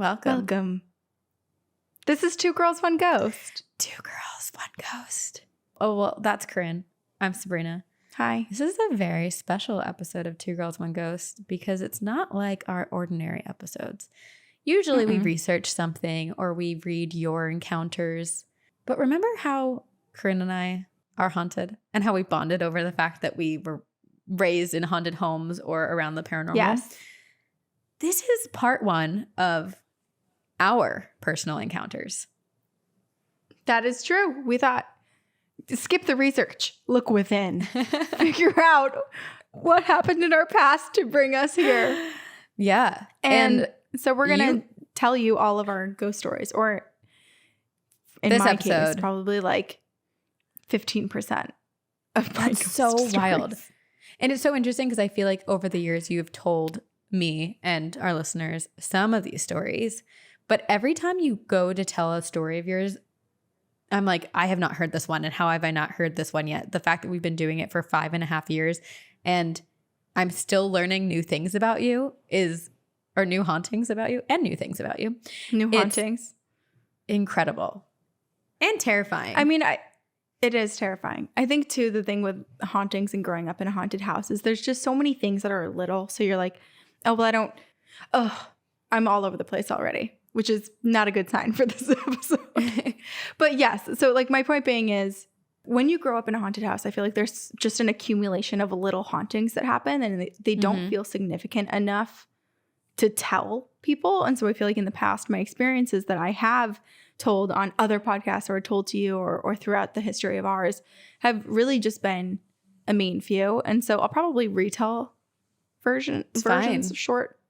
Welcome. This is Two Girls, One Ghost. Two Girls, One Ghost. Oh, well, that's Corinne. I'm Sabrina. Hi. This is a very special episode of Two Girls, One Ghost because it's not like our ordinary episodes. Usually we research something or we read your encounters. But remember how Corinne and I are haunted and how we bonded over the fact that we were raised in haunted homes or around the paranormal? Yes. This is part one of our personal encounters. That is true. We thought, skip the research, look within, figure out what happened in our past to bring us here. Yeah. And so we're going to tell you all of our ghost stories, or in this my episode, case, probably like 15% of my that's ghost so stories. wild. And it's so interesting because I feel like over the years you've told me and our listeners some of these stories, but every time you go to tell a story of yours, I'm like, I have not heard this one, and how have I not heard this one yet? The fact that we've been doing it for 5.5 years and I'm still learning new things about you or new hauntings about you and new things about you. New hauntings. It's incredible and terrifying. I mean, it is terrifying. I think too, the thing with hauntings and growing up in a haunted house is there's just so many things that are little. So you're like, oh, well, I'm all over the place already, which is not a good sign for this episode. But yes, so like my point being is when you grow up in a haunted house, I feel like there's just an accumulation of little hauntings that happen and they don't feel significant enough to tell people. And so I feel like in the past, my experiences that I have told on other podcasts or told to you or throughout the history of ours have really just been a mean few. And so I'll probably retell versions,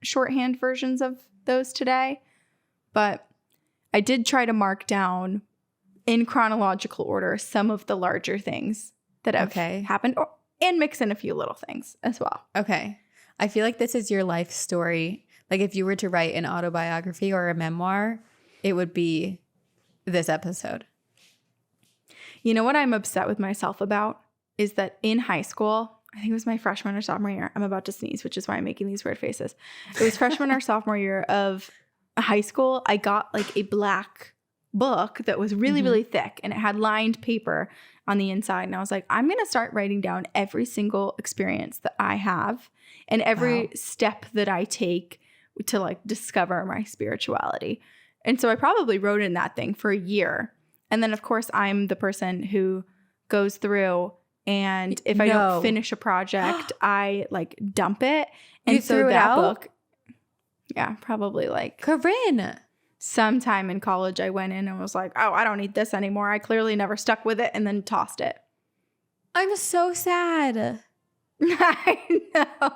shorthand versions of those today. But I did try to mark down in chronological order some of the larger things that have happened and mix in a few little things as well. Okay. I feel like this is your life story. Like if you were to write an autobiography or a memoir, it would be this episode. You know what I'm upset with myself about is that in high school, I think it was my freshman or sophomore year. I'm about to sneeze, which is why I'm making these weird faces. It was freshman or sophomore year of high school. I got like a black book that was really, really thick and it had lined paper on the inside. And I was like, I'm going to start writing down every single experience that I have and every step that I take to like discover my spirituality. And so I probably wrote in that thing for a year. And then of course I'm the person who goes through and if I don't finish a project, I like dump it. And you threw that book, yeah, probably like Corinne. Sometime in college, I went in and was like, oh, I don't need this anymore. I clearly never stuck with it and then tossed it. I'm so sad. I know.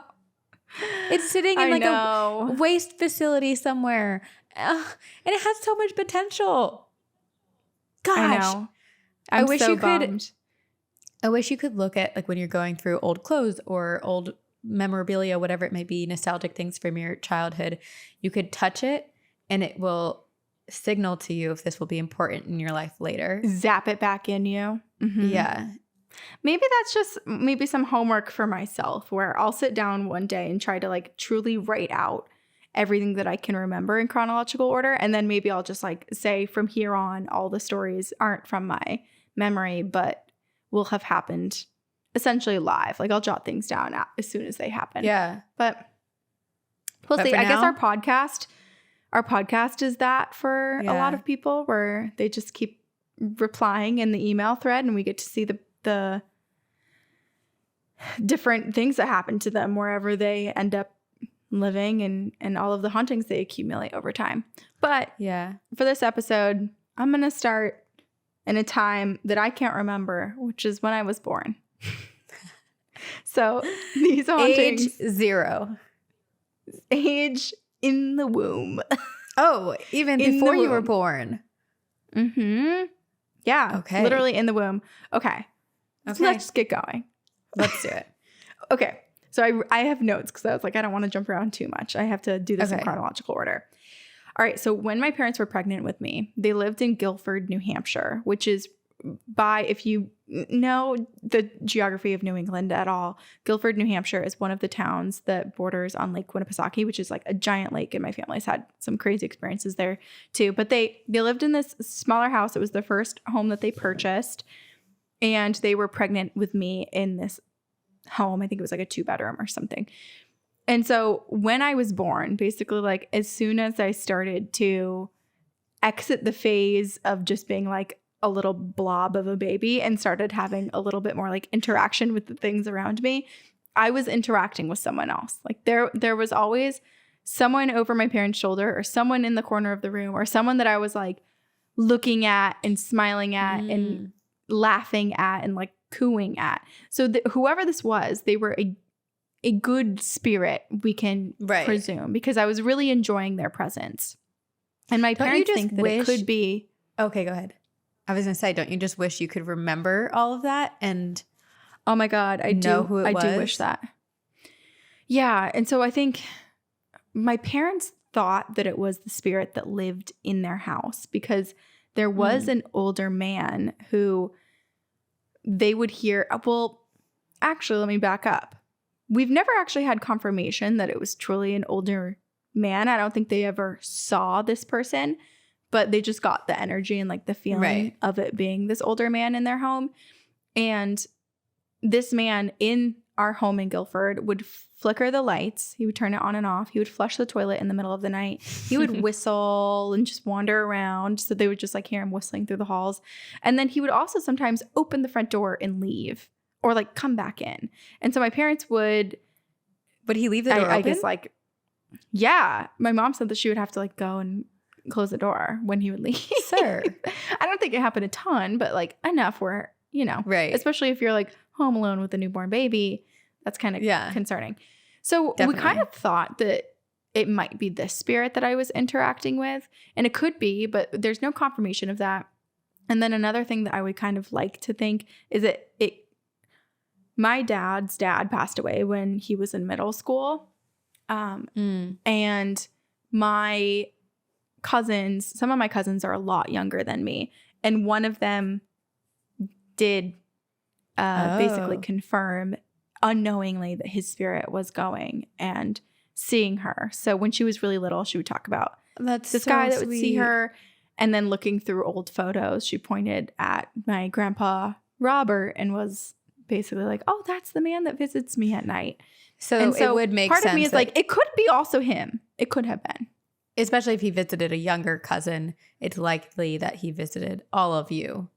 It's sitting in like a waste facility somewhere. And it has so much potential. Gosh. I know. I wish so you bummed. could. I wish you could look at like when you're going through old clothes or old memorabilia, whatever it may be, nostalgic things from your childhood. You could touch it and it will signal to you if this will be important in your life later. Zap it back in you. Mm-hmm. Yeah. Maybe that's just some homework for myself where I'll sit down one day and try to like truly write out everything that I can remember in chronological order. And then maybe I'll just like say from here on, all the stories aren't from my memory, but will have happened essentially live. Like I'll jot things down as soon as they happen. Yeah. But we'll see. I guess our podcast is that for a lot of people where they just keep replying in the email thread and we get to see the different things that happen to them wherever they end up living and all of the hauntings they accumulate over time. But for this episode, I'm going to start in a time that I can't remember, which is when I was born. So these hauntings. Age 0. Age in the womb. Oh, even before you were born. Mm-hmm. Yeah. Okay. Literally in the womb. Okay. So let's get going. Let's do it. Okay. So I have notes because I was like, I don't want to jump around too much. I have to do this in chronological order. All right. So when my parents were pregnant with me, they lived in Guilford, New Hampshire, which is if you know the geography of New England at all. Guilford, New Hampshire is one of the towns that borders on Lake Winnipesaukee, which is like a giant lake, and my family's had some crazy experiences there too. But they lived in this smaller house. It was their first home that they purchased, and they were pregnant with me in this home. I think it was like a 2-bedroom or something. And so when I was born, basically like as soon as I started to exit the phase of just being like a little blob of a baby and started having a little bit more like interaction with the things around me, I was interacting with someone else. Like there was always someone over my parents' shoulder or someone in the corner of the room or someone that I was like looking at and smiling at and laughing at and like cooing at. So whoever this was, they were a good spirit, we can presume, because I was really enjoying their presence. And my parents think that it could be. Okay, go ahead. I was going to say, don't you just wish you could remember all of that and oh my God, I know do. who it was? I do wish that. Yeah. And so I think my parents thought that it was the spirit that lived in their house because there was an older man who they would hear. Well, actually, let me back up. We've never actually had confirmation that it was truly an older man. I don't think they ever saw this person, but they just got the energy and like the feeling of it being this older man in their home. And this man in our home in Guilford would flicker the lights. He would turn it on and off. He would flush the toilet in the middle of the night. He would whistle and just wander around. So they would just like hear him whistling through the halls. And then he would also sometimes open the front door and leave or like come back in. And so my parents would. Would he leave the door open? I guess like, yeah. My mom said that she would have to like go and close the door when he would leave. Sir. I don't think it happened a ton, but like enough where, you know, especially if you're like home alone with a newborn baby, that's kind of concerning. So we kind of thought that it might be this spirit that I was interacting with, and it could be, but there's no confirmation of that. And then another thing that I would kind of like to think is that my dad's dad passed away when he was in middle school. And my cousins, some of my cousins are a lot younger than me. And one of them did basically confirm unknowingly that his spirit was going and seeing her. So when she was really little, she would talk about this guy that would see her. And then looking through old photos, she pointed at my grandpa, Robert, and was basically like, oh, that's the man that visits me at night. So it would make sense. Part of me is like, it could be also him. It could have been. Especially if he visited a younger cousin, it's likely that he visited all of you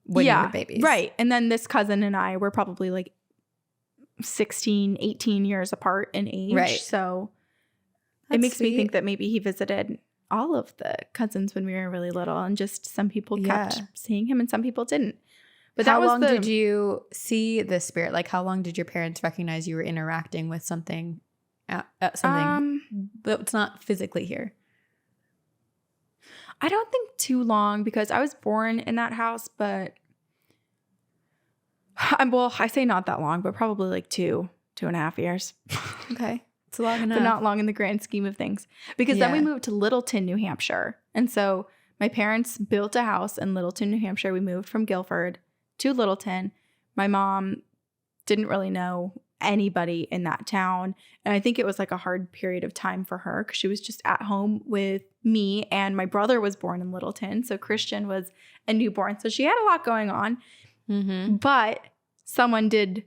when you were babies. Right. And then this cousin and I were probably like 16, 18 years apart in age. Right. So it makes me think that maybe he visited all of the cousins when we were really little, and just some people kept seeing him and some people didn't. But how long did you see the spirit? Like, how long did your parents recognize you were interacting with something that's not physically here? I don't think too long, because I was born in that house, but I say not that long, but probably like 2.5 years. Okay. It's long enough. But not long in the grand scheme of things. Because then we moved to Littleton, New Hampshire. And so my parents built a house in Littleton, New Hampshire. We moved from Guilford to Littleton. My mom didn't really know anybody in that town. And I think it was like a hard period of time for her because she was just at home with me, and my brother was born in Littleton. So Christian was a newborn. So she had a lot going on. Mm-hmm. But someone did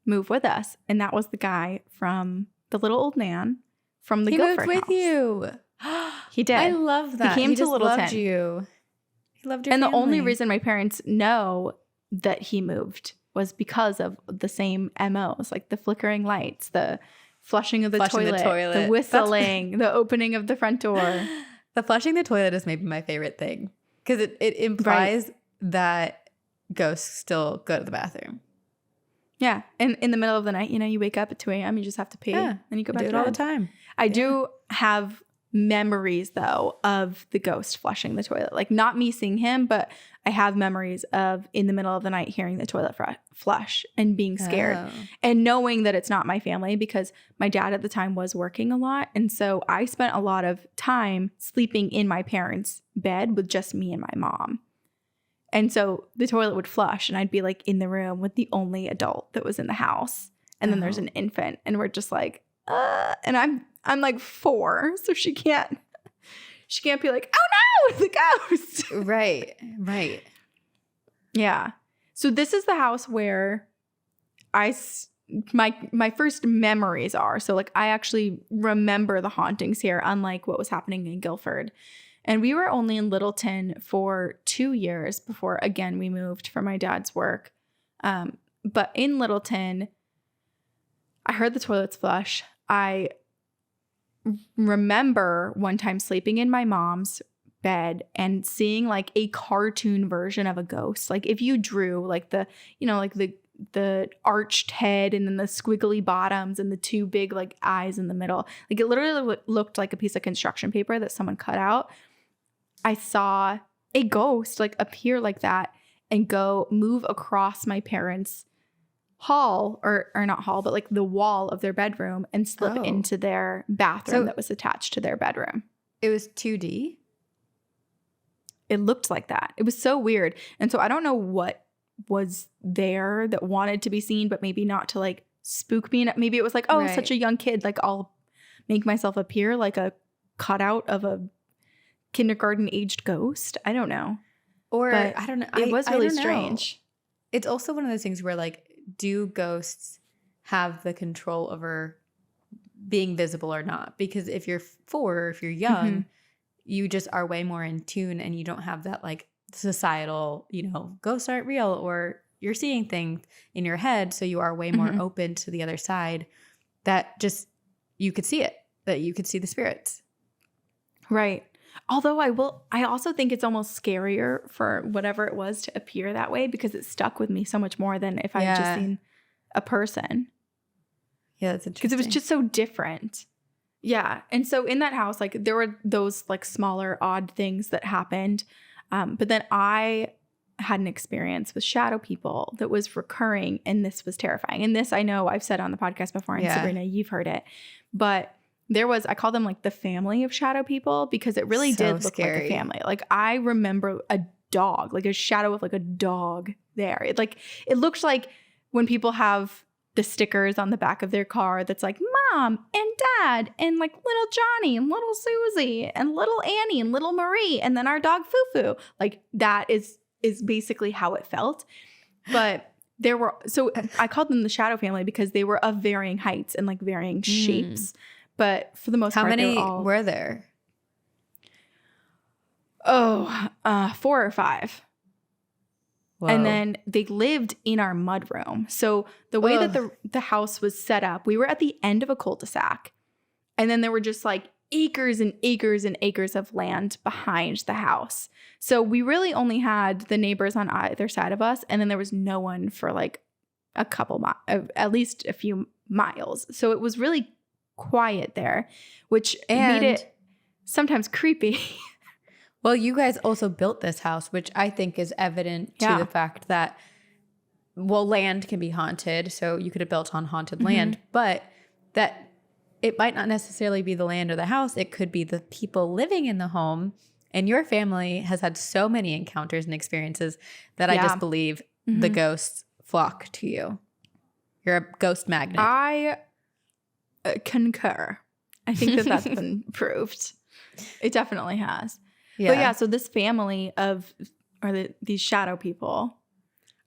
move with us, and that was the guy from the little old man from the Guilford house. He moved with you. He did. I love that. He came to Littleton. Loved you. He loved your family. And the only reason my parents know that he moved was because of the same MOs, like the flickering lights, the flushing of the toilet, the whistling, the opening of the front door. The flushing the toilet is maybe my favorite thing, because it implies that ghosts still go to the bathroom. Yeah. And in the middle of the night, you wake up at 2 a.m., you just have to pee, and you go back to bed. Do it all the time. I do have memories, though, of the ghost flushing the toilet. Like, not me seeing him, but I have memories of in the middle of the night hearing the toilet flush and being scared and knowing that it's not my family, because my dad at the time was working a lot. And so I spent a lot of time sleeping in my parents' bed with just me and my mom. And so the toilet would flush and I'd be like in the room with the only adult that was in the house. And then there's an infant and we're just like, and I'm like 4, so she can't be like, oh no, the ghost. Right. Yeah. So this is the house where my first memories are. So like I actually remember the hauntings here, unlike what was happening in Guilford. And we were only in Littleton for 2 years before, again, we moved for my dad's work. But in Littleton, I heard the toilets flush. I remember one time sleeping in my mom's bed and seeing like a cartoon version of a ghost. Like if you drew like the arched head and then the squiggly bottoms and the 2 big like eyes in the middle, like it literally looked like a piece of construction paper that someone cut out. I saw a ghost like appear like that and go move across my parents' hall or not hall, but like the wall of their bedroom and slip into their bathroom that was attached to their bedroom. It was 2D? It looked like that. It was so weird. And so I don't know what was there that wanted to be seen, but maybe not to like spook me. Maybe it was like, oh, such a young kid. Like I'll make myself appear like a cutout of a kindergarten aged ghost. I don't know. Or but I don't know. It was really strange. It's also one of those things where like, do ghosts have the control over being visible or not? Because if you're 4 or if you're young, you just are way more in tune and you don't have that like societal, ghosts aren't real or you're seeing things in your head. So you are way more open to the other side that just you could see it, that you could see the spirits. Right. Although I also think it's almost scarier for whatever it was to appear that way because it stuck with me so much more than if I had just seen a person. Yeah, that's interesting. Because it was just so different. Yeah. And so in that house, like there were those like smaller odd things that happened. But then I had an experience with shadow people that was recurring and this was terrifying. And this I know I've said on the podcast before and Sabrina, you've heard it. But I call them like the family of shadow people because it really did look like a family. Like I remember a dog, like a shadow of like a dog there. It looked like when people have the stickers on the back of their car that's like mom and dad and like little Johnny and little Susie and little Annie and little Marie and then our dog Fufu. Like that is basically how it felt. But so I called them the shadow family because they were of varying heights and like varying shapes. But for the most part, how many were there? 4 or 5. Whoa. And then they lived in our mudroom. So the way that the house was set up, we were at the end of a cul-de-sac. And then there were just like acres and acres and acres of land behind the house. So we really only had the neighbors on either side of us. And then there was no one for like a couple at least a few miles. So it was really quiet there, which made it sometimes creepy. Well, you guys also built this house, which I think is evident to the fact that, land can be haunted. So you could have built on haunted land, but that it might not necessarily be the land or the house. It could be the people living in the home. And your family has had so many encounters and experiences that I just believe the ghosts flock to you. You're a ghost magnet. I concur. I think that's been proved. It definitely has. Yeah. But so this family these shadow people,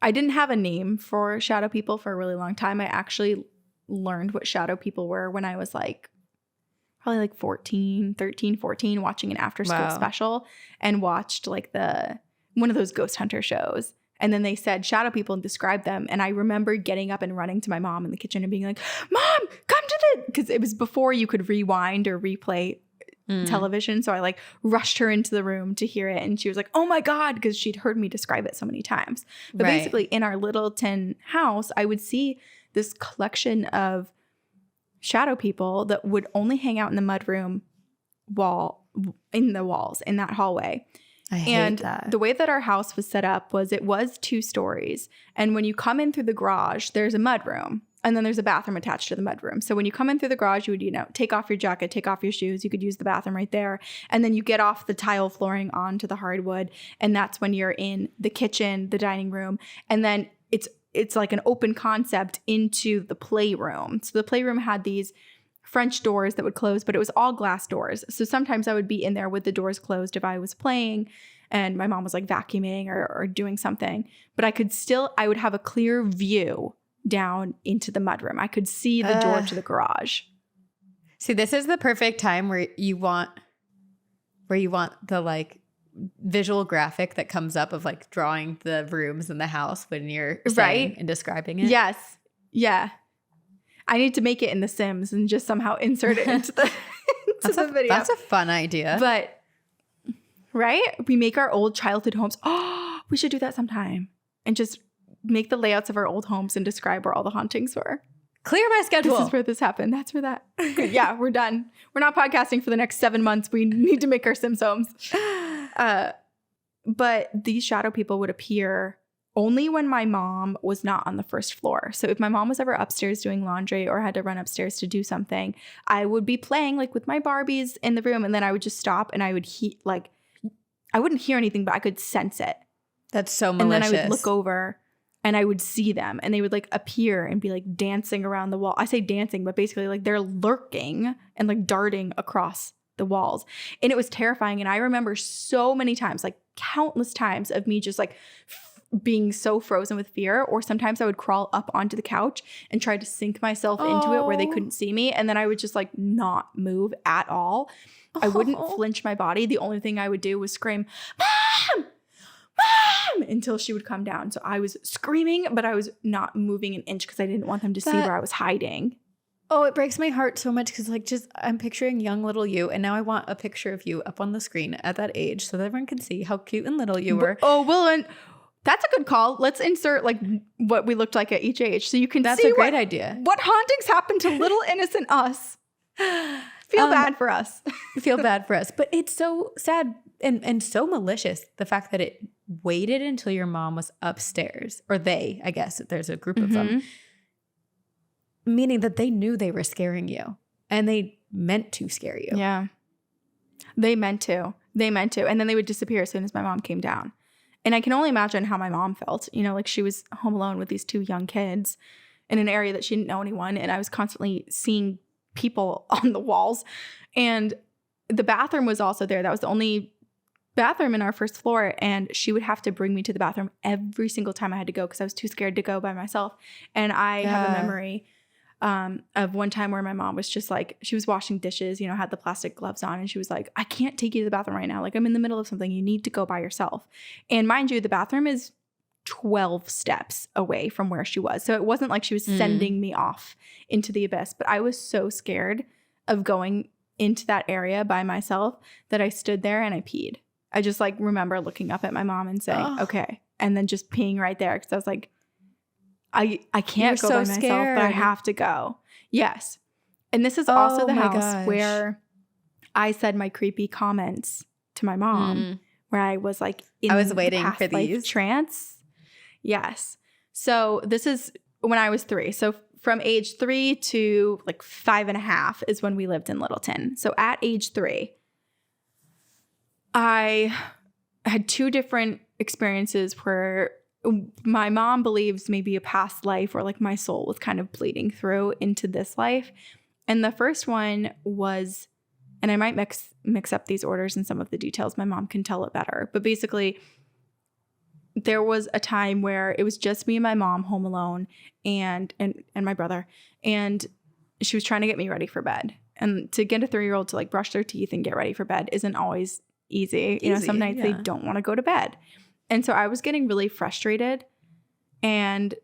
I didn't have a name for shadow people for a really long time. I actually learned what shadow people were when I was like probably like 13, 14, watching an after school special and watched like one of those ghost hunter shows. And then they said shadow people and described them. And I remember getting up and running to my mom in the kitchen and being like, Mom, come to because it was before you could rewind or replay television. So I like rushed her into the room to hear it. And she was like, oh my God, because she'd heard me describe it so many times. But basically in our Littleton house, I would see this collection of shadow people that would only hang out in the mudroom in the walls in that hallway. I hate that. The way that our house was set up was it was 2 stories. And when you come in through the garage, there's a mudroom. And then there's a bathroom attached to the mudroom. So when you come in through the garage, you would, take off your jacket, take off your shoes. You could use the bathroom right there. And then you get off the tile flooring onto the hardwood. And that's when you're in the kitchen, the dining room. And then it's like an open concept into the playroom. So the playroom had these French doors that would close, but it was all glass doors. So sometimes I would be in there with the doors closed if I was playing and my mom was like vacuuming or doing something. But I would have a clear view down into the mudroom. I could see the door to the garage. See, this is the perfect time where you want the like visual graphic that comes up of like drawing the rooms in the house when you're saying and describing it. Yes. Yeah. I need to make it in The Sims and just somehow insert it into the video. That's a fun idea. But we make our old childhood homes. Oh, we should do that sometime and just make the layouts of our old homes and describe where all the hauntings were. Clear my schedule. This is where this happened. That's where that. Yeah, we're done. We're not podcasting for the next 7 months. We need to make our Sims homes. But these shadow people would appear only when my mom was not on the first floor. So if my mom was ever upstairs doing laundry or had to run upstairs to do something, I would be playing like with my Barbies in the room, and then I would just stop and I would I wouldn't hear anything, but I could sense it. That's so malicious. And then I would look over and I would see them and they would like appear and be like dancing around the wall. I say dancing, but basically like they're lurking and like darting across the walls. And it was terrifying. And I remember so many times, like countless times of me just like being so frozen with fear. Or sometimes I would crawl up onto the couch and try to sink myself into it where they couldn't see me. And then I would just like not move at all. I wouldn't flinch my body. The only thing I would do was scream, "Mom! Mom!" until she would come down. So I was screaming, but I was not moving an inch because I didn't want them to see where I was hiding. Oh, it breaks my heart so much because like just I'm picturing young little you, and now I want a picture of you up on the screen at that age so that everyone can see how cute and little you were. Oh, well, and that's a good call. Let's insert like what we looked like at each age so you can That's see a great idea. What hauntings happened to little innocent us. Feel bad for us. Feel bad for us. But it's so sad and so malicious, the fact that it waited until your mom was upstairs, or they, I guess, there's a group of them, meaning that they knew they were scaring you and they meant to scare you. Yeah. They meant to. And then they would disappear as soon as my mom came down. And I can only imagine how my mom felt. You know, like she was home alone with these 2 young kids in an area that she didn't know anyone. And I was constantly seeing people on the walls. And the bathroom was also there. That was the only bathroom in our first floor. And she would have to bring me to the bathroom every single time I had to go because I was too scared to go by myself. And I have a memory of one time where my mom was just like, she was washing dishes, you know, had the plastic gloves on. And she was like, I can't take you to the bathroom right now. Like I'm in the middle of something. You need to go by yourself. And mind you, the bathroom is 12 steps away from where she was. So it wasn't like she was sending me off into the abyss. But I was so scared of going into that area by myself that I stood there and I peed. I just like remember looking up at my mom and saying, okay. And then just peeing right there because I was like, I can't go by myself, but I have to go. Yes. And this is also the house where I said my creepy comments to my mom, where I was like in I was waiting for these trance. Yes. So this is when I was 3. So from age 3 to like 5.5 is when we lived in Littleton. So at age 3, I had 2 different experiences where my mom believes maybe a past life or like my soul was kind of bleeding through into this life. And the first one was, and I might mix up these orders and some of the details. My mom can tell it better. But basically, there was a time where it was just me and my mom home alone and my brother. And she was trying to get me ready for bed. And to get a 3-year-old to like brush their teeth and get ready for bed isn't always easy. You know, some nights they don't want to go to bed. And so I was getting really frustrated, and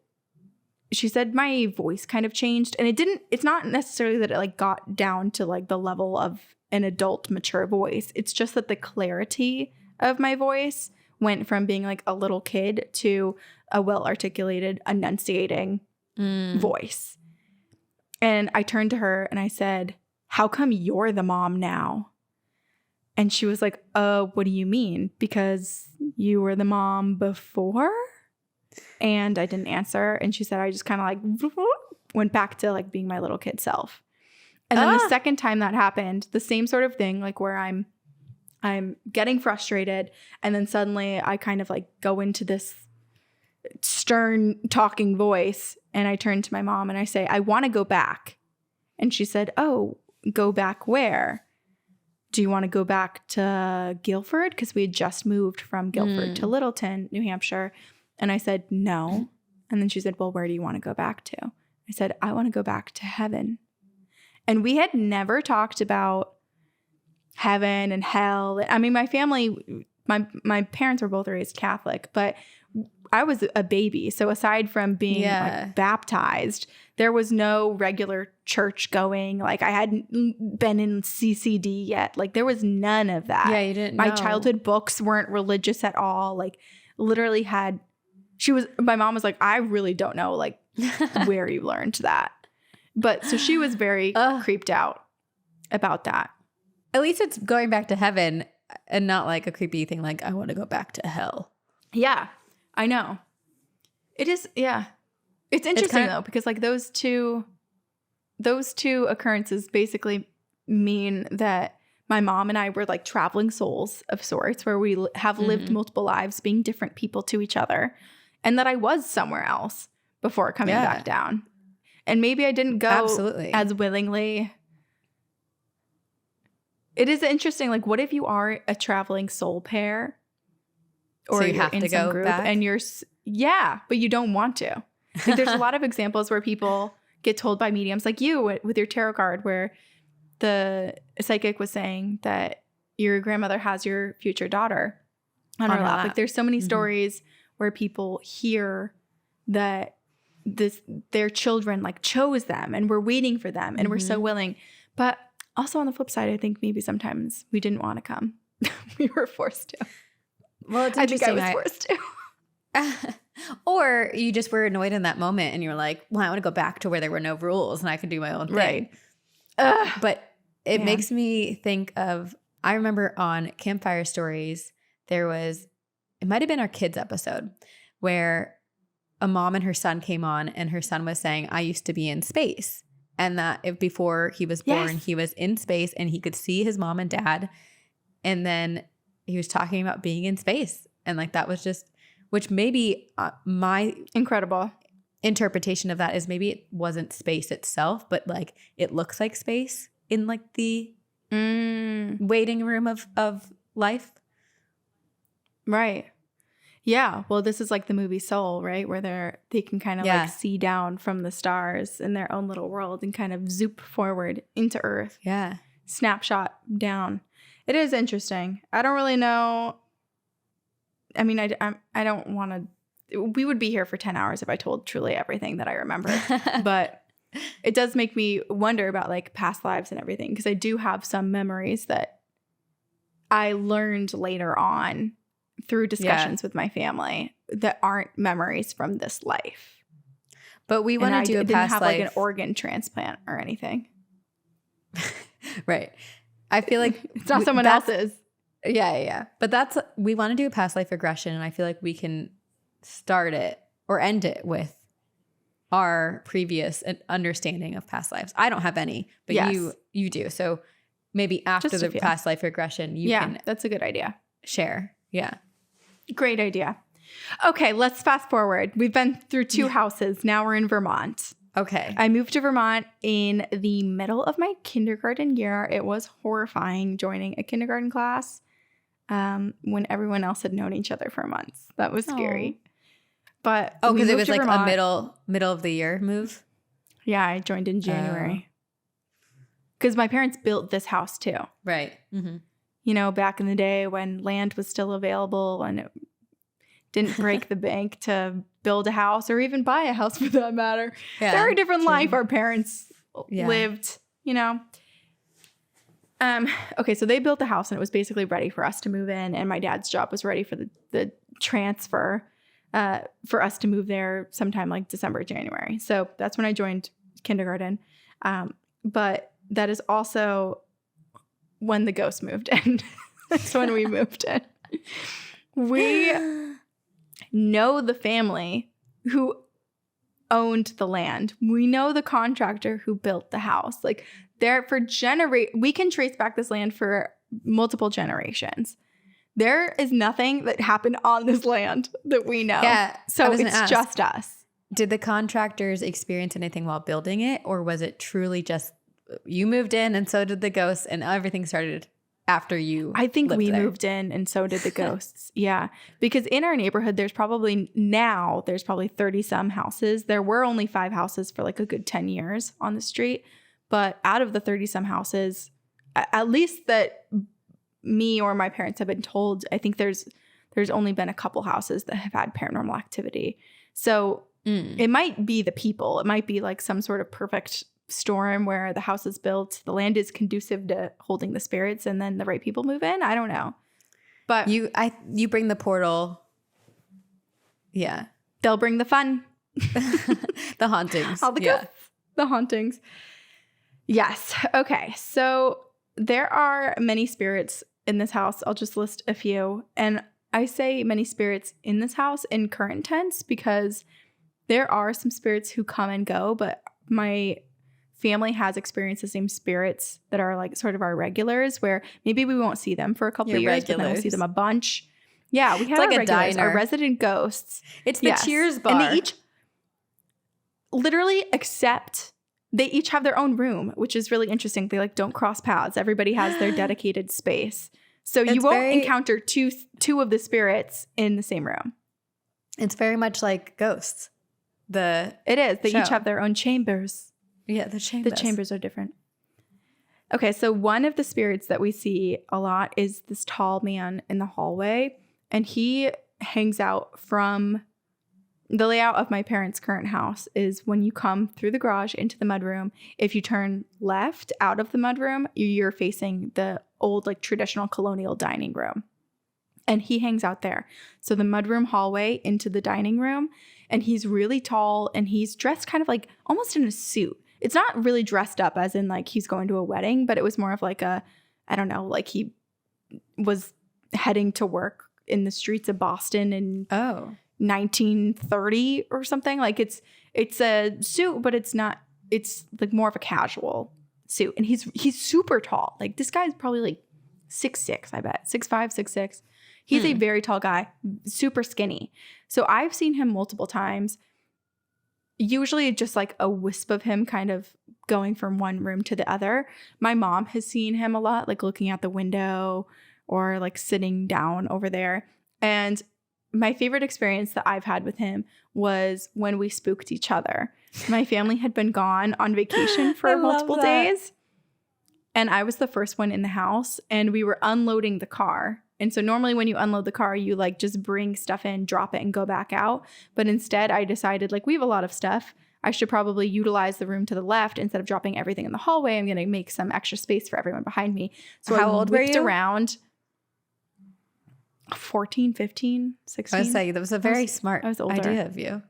she said my voice kind of changed, and it's not necessarily that it like got down to like the level of an adult mature voice. It's just that the clarity of my voice went from being like a little kid to a well-articulated, enunciating voice. And I turned to her and I said, "How come you're the mom now?" And she was like, what do you mean? Because you were the mom before? And I didn't answer. And she said, I just kind of like went back to like being my little kid self. And then the second time that happened, the same sort of thing, like where I'm getting frustrated, and then suddenly I kind of like go into this stern talking voice, and I turn to my mom and I say, I want to go back. And she said, oh, go back where? Do you want to go back to Guilford? Because we had just moved from Guilford to Littleton, New Hampshire. And I said, no. And then she said, well, where do you want to go back to? I said, I want to go back to heaven. And we had never talked about heaven and hell. I mean, my family, my parents were both raised Catholic, but I was a baby. So aside from being like baptized, there was no regular church going. Like I hadn't been in CCD yet. Like there was none of that. Yeah, you didn't My know. childhood books weren't religious at all. Like literally my mom was like, I really don't know like where you learned that. But so she was very creeped out about that. At least it's going back to heaven and not like a creepy thing like, I want to go back to hell. Yeah, I know. It is, yeah. It's interesting though, because like those two occurrences basically mean that my mom and I were like traveling souls of sorts, where we have lived multiple lives being different people to each other, and that I was somewhere else before coming back down. And maybe I didn't go as willingly. It is interesting. Like, what if you are a traveling soul pair, or so you have in to some go group back? and but you don't want to. Like, there's a lot of examples where people get told by mediums, like you with your tarot card, where the psychic was saying that your grandmother has your future daughter on her lap. Like, there's so many stories where people hear that their children like chose them and were waiting for them and were so willing. But also on the flip side, I think maybe sometimes we didn't want to come. We were forced to. Well, it's I think interesting. I was forced to. Or you just were annoyed in that moment and you're like, well, I want to go back to where there were no rules and I can do my own thing. Right. But it makes me think of, I remember on Campfire Stories, it might have been our kids episode, where a mom and her son came on and her son was saying, I used to be in space. And that before he was born, he was in space and he could see his mom and dad. And then he was talking about being in space. And like that was just, which maybe my incredible interpretation of that is maybe it wasn't space itself, but like it looks like space in like the waiting room of life. Right. Yeah. Well, this is like the movie Soul, right? Where they can kind of like see down from the stars in their own little world and kind of zoop forward into Earth. Yeah. Snapshot down. It is interesting. I don't really know. I mean, I don't want to. We would be here for 10 hours if I told truly everything that I remember. But it does make me wonder about like past lives and everything, because I do have some memories that I learned later on through discussions with my family that aren't memories from this life. But we want to do a past have life. like an organ transplant or anything. Right. I feel like it's not someone else's. Yeah. But we want to do a past life regression, and I feel like we can start it or end it with our previous understanding of past lives. I don't have any, but you do. So maybe after the past life regression, you can. That's a good idea. Share. Yeah. Great idea. Okay, let's fast forward. We've been through 2 houses. Now we're in Vermont. Okay. I moved to Vermont in the middle of my kindergarten year. It was horrifying joining a kindergarten class when everyone else had known each other for months. That was scary. But because it was like Vermont, a middle of the year move? Yeah, I joined in January. Because my parents built this house too. Right. Mm-hmm. You know, back in the day when land was still available and it didn't break the bank to build a house or even buy a house for that matter. Yeah, very different life our parents lived, you know. Okay, so they built the house and it was basically ready for us to move in, and my dad's job was ready for the transfer for us to move there sometime like December, January. So that's when I joined kindergarten. But that is also when the ghost moved in. That's when we moved in. We know the family who owned the land. We know the contractor who built the house. Like there for we can trace back this land for multiple generations. There is nothing that happened on this land that we know. Yeah. So it's just us. Did the contractors experience anything while building it, or was it truly just you moved in and so did the ghosts and everything started after you? I think we moved in and so did the ghosts. Yeah. Because in our neighborhood, there's probably 30 some houses. There were only 5 houses for like a good 10 years on the street. But out of the 30 some houses, at least that me or my parents have been told, I think there's only been a couple houses that have had paranormal activity. So it might be the people. It might be like some sort of perfect storm where the house is built, the land is conducive to holding the spirits, and then the right people move in. I don't know. But you bring the portal. Yeah. They'll bring the fun. The hauntings. All the ghosts. The hauntings. Yes. Okay. So there are many spirits in this house. I'll just list a few. And I say many spirits in this house in current tense because there are some spirits who come and go, but my family has experienced the same spirits that are like sort of our regulars, where maybe we won't see them for a couple of years, but then we'll see them a bunch. Yeah, we have like our a regulars, diner. Our resident ghosts. It's the Cheers bar. And they each literally they each have their own room, which is really interesting. They like don't cross paths. Everybody has their dedicated space. So you won't encounter two of the spirits in the same room. It's very much like ghosts. It is. They each have their own chambers. Yeah, the chambers. The chambers are different. Okay, so one of the spirits that we see a lot is this tall man in the hallway, and he hangs out from the layout of my parents' current house is when you come through the garage into the mudroom. If you turn left out of the mudroom, you're facing the old like traditional colonial dining room. And he hangs out there. So the mudroom hallway into the dining room, and he's really tall and he's dressed kind of like almost in a suit. It's not really dressed up as in like he's going to a wedding, but it was more of like I don't know, like he was heading to work in the streets of Boston in 1930 or something. Like it's a suit, but it's like more of a casual suit. And he's super tall. Like this guy's probably like 6'6", I bet. 6'5", 6'6". He's a very tall guy, super skinny. So I've seen him multiple times. Usually just like a wisp of him kind of going from one room to the other. My mom has seen him a lot, like looking out the window or like sitting down over there. And my favorite experience that I've had with him was when we spooked each other. My family had been gone on vacation for multiple days. And I was the first one in the house, and we were unloading the car. And so normally when you unload the car, you like just bring stuff in, drop it, and go back out. But instead I decided like we have a lot of stuff. I should probably utilize the room to the left instead of dropping everything in the hallway. I'm going to make some extra space for everyone behind me. So how old were you? Around 14, 15, 16. I was saying that was a very smart idea of you.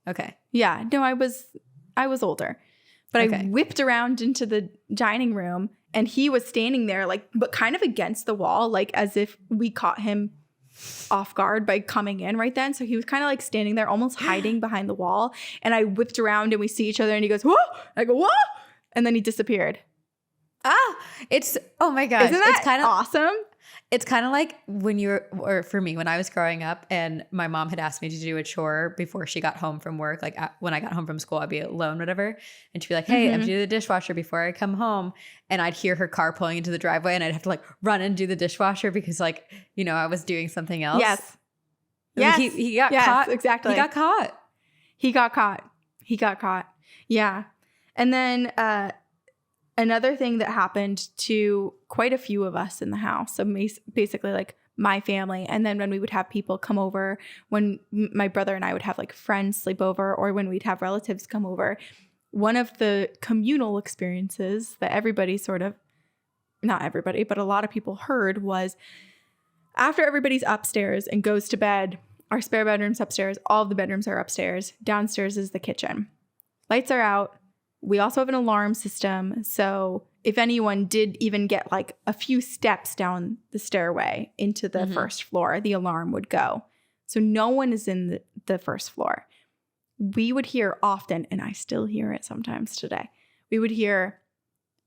Okay. Yeah. No, I was older. But I whipped around into the dining room, and he was standing there like, but kind of against the wall, like as if we caught him off guard by coming in right then. So he was kind of like standing there, almost hiding behind the wall. And I whipped around and we see each other and he goes, whoa! I go, whoa! And then he disappeared. Oh my gosh. Isn't that kind of awesome? It's kind of like or for me, when I was growing up and my mom had asked me to do a chore before she got home from work. Like when I got home from school, I'd be alone, whatever. And she'd be like, hey, I'm to do the dishwasher before I come home. And I'd hear her car pulling into the driveway and I'd have to like run and do the dishwasher because like, I was doing something else. Yes. Yes. He got caught. Exactly. He got caught. Yeah. And then, another thing that happened to quite a few of us in the house, so basically like my family, and then when we would have people come over, when my brother and I would have like friends sleep over, or when we'd have relatives come over, one of the communal experiences that everybody not everybody, but a lot of people heard was after everybody's upstairs and goes to bed, our spare bedroom's upstairs, all of the bedrooms are upstairs, downstairs is the kitchen. Lights are out. We also have an alarm system, so if anyone did even get like a few steps down the stairway into the first floor, the alarm would go. So no one is in the first floor. we would hear often, and I still hear it sometimes today, we would hear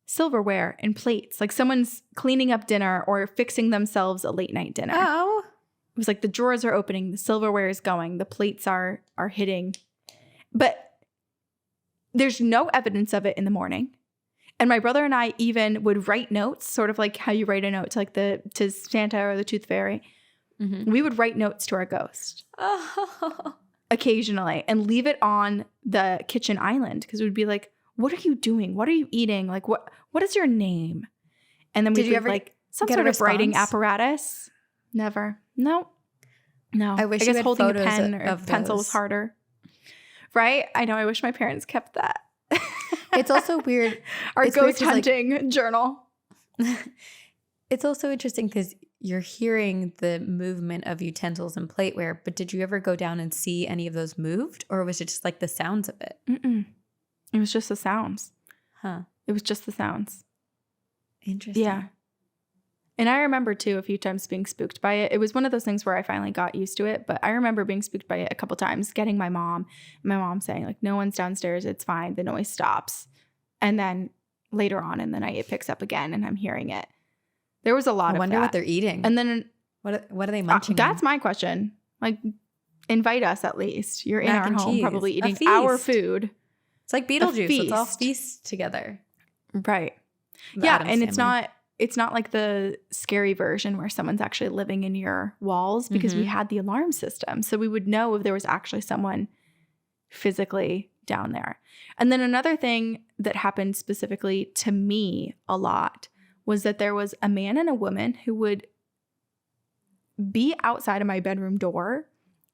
silverware and plates, like someone's cleaning up dinner or fixing themselves a late night dinner. Oh. It was like the drawers are opening, the silverware is going, the plates are hitting. But there's no evidence of it in the morning. And my brother and I even would write notes, sort of like how you write a note to like to Santa or the Tooth Fairy. Mm-hmm. We would write notes to our ghost Oh. occasionally and leave it on the kitchen island because we'd be like, what are you doing? What are you eating? Like, what is your name? And then Did we'd you ever like some get sort a of writing response? apparatus. Never. No. I wish you guess had holding a photos pen or of pencil was those. harder. Right? I know. I wish my parents kept that. It's also weird. Our It's weird ghost 'cause, like, hunting journal. It's also interesting because you're hearing the movement of utensils and plateware, but did you ever go down and see any of those moved, or was it just like the sounds of it? Mm-mm. It was just the sounds. Huh. It was just the sounds. Interesting. Yeah. And I remember too a few times being spooked by it. It was one of those things where I finally got used to it, but I remember being spooked by it a couple times, getting my mom saying like, no one's downstairs, it's fine, the noise stops. And then later on in the night it picks up again and I'm hearing it. There was a lot I of wonder that. what they're eating. And then what are they munching that's on? my question. Like, invite us at least. You're in Mac our and home cheese. probably A eating our feast. food. It's like Beetlejuice. Let's all feast. feast together. Right. The Yeah, Addams and it's family. not like the scary version where someone's actually living in your walls because we Mhm. had the alarm system. So we would know if there was actually someone physically down there. And then another thing that happened specifically to me a lot was that there was a man and a woman who would be outside of my bedroom door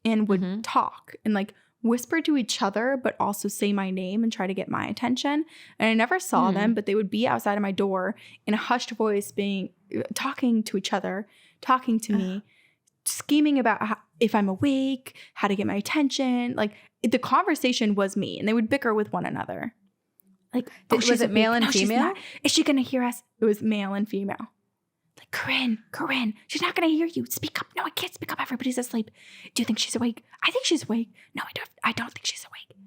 and would Mhm. talk and like whisper to each other, but also say my name and try to get my attention. And I never saw them, but they would be outside of my door in a hushed voice, talking to each other, talking to me, scheming about if I'm awake, how to get my attention. Like the conversation was me, and they would bicker with one another. Like, Was she's it male awake. and No, she's female? not. Is she gonna hear us? It was male and female. Like, Corinne, she's not gonna hear you. Speak up. No, I can't speak up. Everybody's asleep. Do you think she's awake? I think she's awake. No, I don't think she's awake.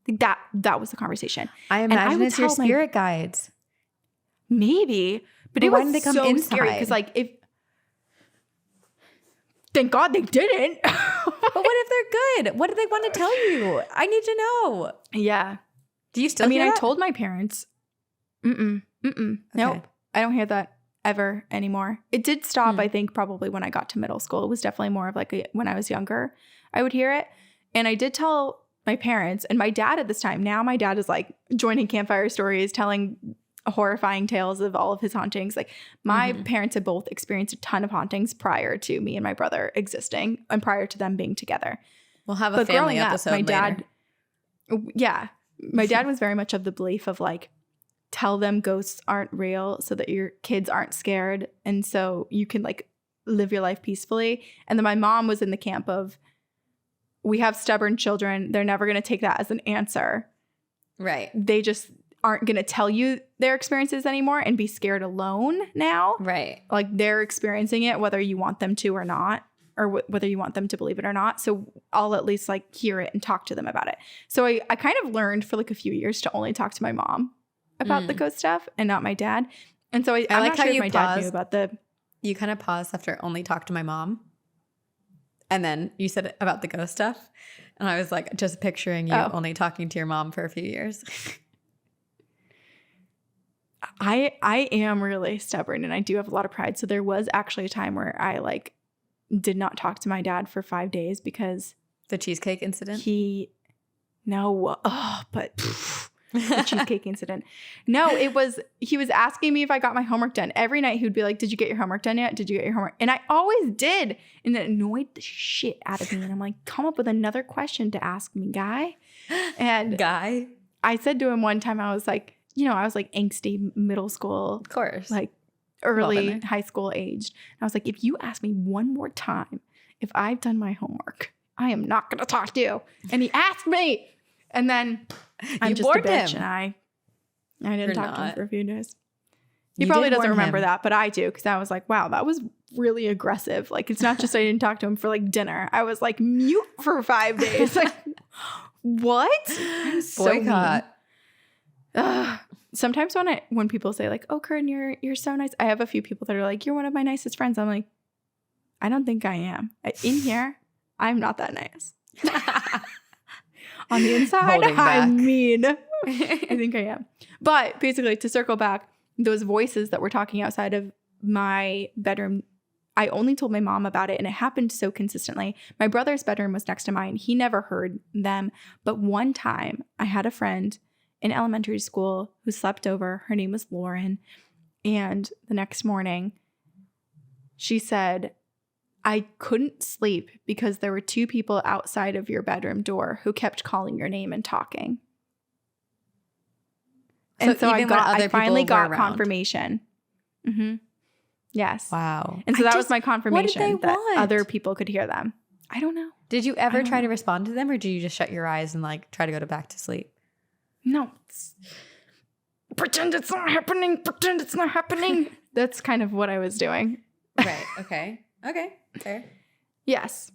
Like that was the conversation. I I imagine would it's your tell my- spirit guides. Maybe, but But it why was didn't they come so scary inside? because like thank God they didn't. But what if they're good? What do they want to tell you? I need to know. Yeah. Do you still I mean, hear I that? told my parents. Nope. I don't hear that ever anymore. It did stop, I think, probably when I got to middle school. It was definitely more of like when I was younger, I would hear it. And I did tell my parents and my dad at this time. Now my dad is like joining campfire stories, telling horrifying tales of all of his hauntings. Like my parents had both experienced a ton of hauntings prior to me and my brother existing and prior to them being together. We'll have a But family growing up, episode my later. dad, yeah, my dad was very much of the belief of like, tell them ghosts aren't real so that your kids aren't scared. And so you can like live your life peacefully. And then my mom was in the camp of, we have stubborn children. They're never going to take that as an answer. Right. They just aren't going to tell you their experiences anymore and be scared alone now. Right. Like they're experiencing it, whether you want them to or not, or whether you want them to believe it or not. So I'll at least like hear it and talk to them about it. So I kind of learned for like a few years to only talk to my mom about the ghost stuff and not my dad. And so I'm like not how sure if you my dad paused. knew about the... You kind of paused after only talk to my mom. And then you said about the ghost stuff. And I was like, just picturing you only talking to your mom for a few years. I am really stubborn and I do have a lot of pride. So there was actually a time where I like did not talk to my dad for 5 days because The cheesecake incident? the cheesecake incident. No, he was asking me if I got my homework done. Every night he would be like, did you get your homework done yet? Did you get your homework? And I always did. And it annoyed the shit out of me. And I'm like, come up with another question to ask me, guy. And Guy? I said to him one time, I was like angsty middle school, Of course. like been early there. high school aged. And I was like, if you ask me one more time if I've done my homework, I am not going to talk to you. And he asked me. And then I'm You just a warned bitch him. and I didn't You're talk to him not. for a few days. He You probably did doesn't warn remember him. that, but I do because I was like, wow, that was really aggressive. Like, it's not just I didn't talk to him for like dinner. I was like mute for 5 days. Like, What? I'm so Boycott. Ugh. Sometimes when people say like, "Oh, Corinne, you're so nice," I have a few people that are like, "You're one of my nicest friends." I'm like, I don't think I am. In here, I'm not that nice. On the inside, I'm mean. I think I am. But basically, to circle back, those voices that were talking outside of my bedroom, I only told my mom about it, and it happened so consistently. My brother's bedroom was next to mine. He never heard them. But one time, I had a friend in elementary school who slept over. Her name was Lauren. And the next morning, she said, I couldn't sleep because there were two people outside of your bedroom door who kept calling your name and talking. And so I finally got confirmation. Mm-hmm. Yes. Wow. And so that was my confirmation that other people could hear them. I don't know. Did you ever try to respond to them, or did you just shut your eyes and like try to go back to sleep? No. Pretend it's not happening. Pretend it's not happening. That's kind of what I was doing. Right. Okay. Okay. Fair. Yes.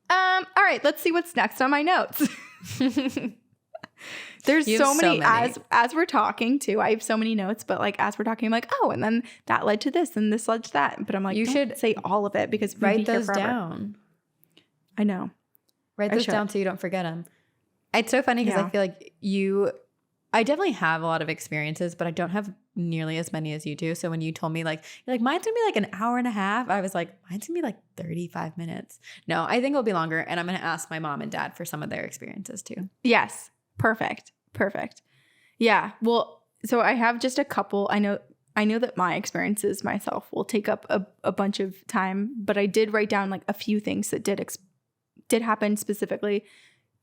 All right. Let's see what's next on my notes. There's so many. As we're talking too, I have so many notes, but like as we're talking, I'm like, oh, and then that led to this and this led to that. But I'm like, you should say all of it because write those down. I know. Write those down so you don't forget them. It's so funny because I feel like I definitely have a lot of experiences, but I don't have nearly as many as you do. So when you told me like, you're like, mine's gonna be like an hour and a half, I was like, mine's gonna be like 35 minutes. No, I think it'll be longer. And I'm gonna ask my mom and dad for some of their experiences too. Yes. Perfect. Yeah. Well, so I have just a couple. I know that my experiences myself will take up a bunch of time, but I did write down like a few things that did happen specifically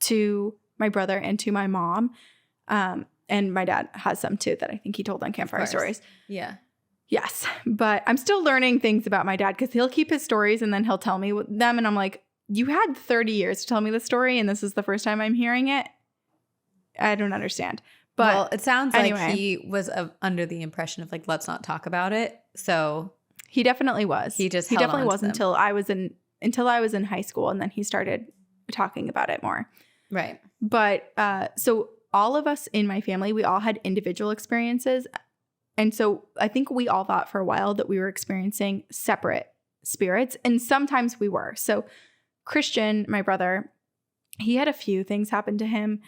to my brother and to my mom. And my dad has some too that I think he told on Campfire Stories. Yeah. Yes. But I'm still learning things about my dad because he'll keep his stories and then he'll tell me them. And I'm like, you had 30 years to tell me the story and this is the first time I'm hearing it. I don't understand. But well, it sounds like he was under the impression of like, let's not talk about it. So he definitely was. He definitely was until I was in high school, and then he started talking about it more. Right. But so all of us in my family, we all had individual experiences. And so I think we all thought for a while that we were experiencing separate spirits. And sometimes we were. So Christian, my brother, he had a few things happen to him.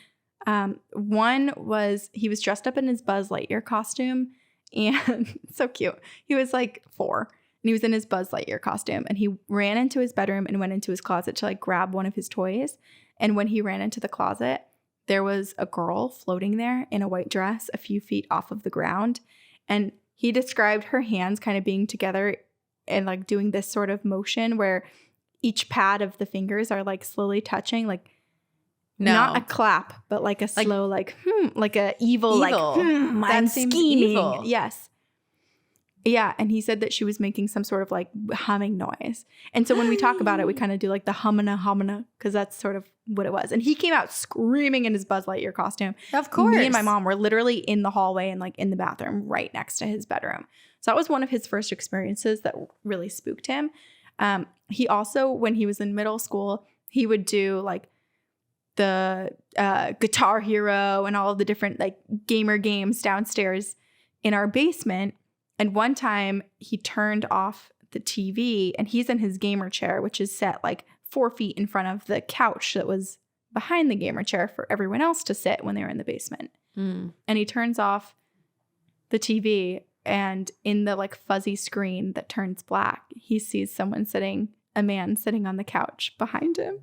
One was he was dressed up in his Buzz Lightyear costume, and so cute. He was like 4 and he was in his Buzz Lightyear costume, and he ran into his bedroom and went into his closet to like grab one of his toys. And when he ran into the closet, there was a girl floating there in a white dress a few feet off of the ground. And he described her hands kind of being together and like doing this sort of motion where each pad of the fingers are like slowly touching, like not a clap, but like a slow, like a evil. Like, I'm scheming. Evil. Yes. Yeah. And he said that she was making some sort of like humming noise. And so when we talk about it, we kind of do like the humana, because that's sort of what it was. And he came out screaming in his Buzz Lightyear costume. Of course. Me and my mom were literally in the hallway and like in the bathroom right next to his bedroom. So that was one of his first experiences that really spooked him. He also, when he was in middle school, he would do like the Guitar Hero and all of the different like gamer games downstairs in our basement. And one time he turned off the TV and he's in his gamer chair, which is set like 4 feet in front of the couch that was behind the gamer chair for everyone else to sit when they were in the basement. And he turns off the TV, and in the like fuzzy screen that turns black, he sees a man sitting on the couch behind him.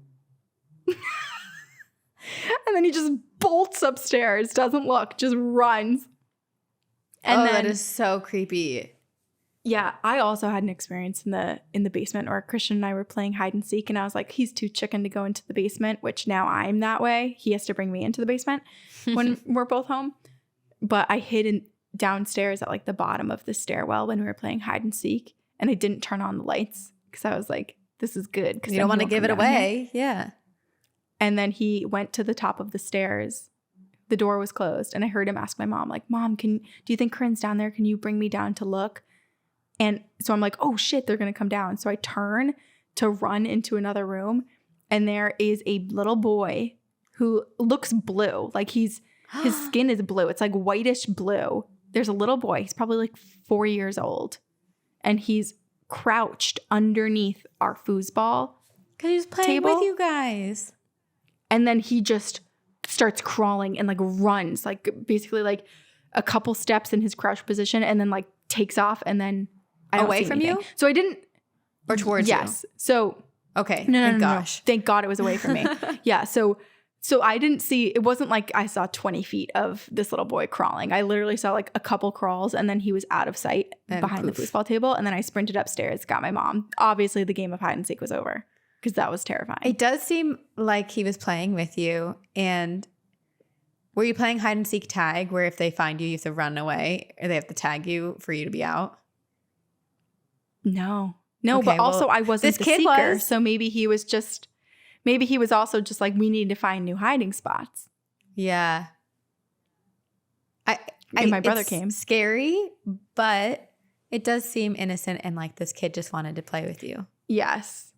And then he just bolts upstairs, doesn't look, just runs. And then, that is so creepy. Yeah, I also had an experience in the basement where Christian and I were playing hide and seek, and I was like, he's too chicken to go into the basement, which now I'm that way. He has to bring me into the basement when we're both home. But I hid downstairs at like the bottom of the stairwell when we were playing hide and seek, and I didn't turn on the lights because I was like, this is good. Because you don't want to give it away. Yeah. And then he went to the top of the stairs. The door was closed, and I heard him ask my mom, like, Mom, do you think Corinne's down there? Can you bring me down to look? And so I'm like, oh shit, they're going to come down. So I turn to run into another room, and there is a little boy who looks blue. Like his skin is blue. It's like whitish blue. There's a little boy. He's probably like 4 years old. And he's crouched underneath our foosball Because he's playing table. with you guys. And then he just starts crawling and like runs, like basically like a couple steps in his crouch position and then like takes off and then I don't Away see from anything. you? So I didn't. Or towards you? Yes. So Okay. no. Gosh. Thank God it was away from me. Yeah. So I didn't see, it wasn't like I saw 20 feet of this little boy crawling. I literally saw like a couple crawls and then he was out of sight And behind the foosball table. And then I sprinted upstairs, got my mom. Obviously the game of hide and seek was over because that was terrifying. It does seem like he was playing with you. And were you playing hide and seek tag where if they find you, you have to run away or they have to tag you for you to be out? No, Okay, but also well, I wasn't this the kid seeker. was. So maybe he was also just like, we need to find new hiding spots. Yeah. And my brother it's came. Scary, but it does seem innocent and like this kid just wanted to play with you. Yes.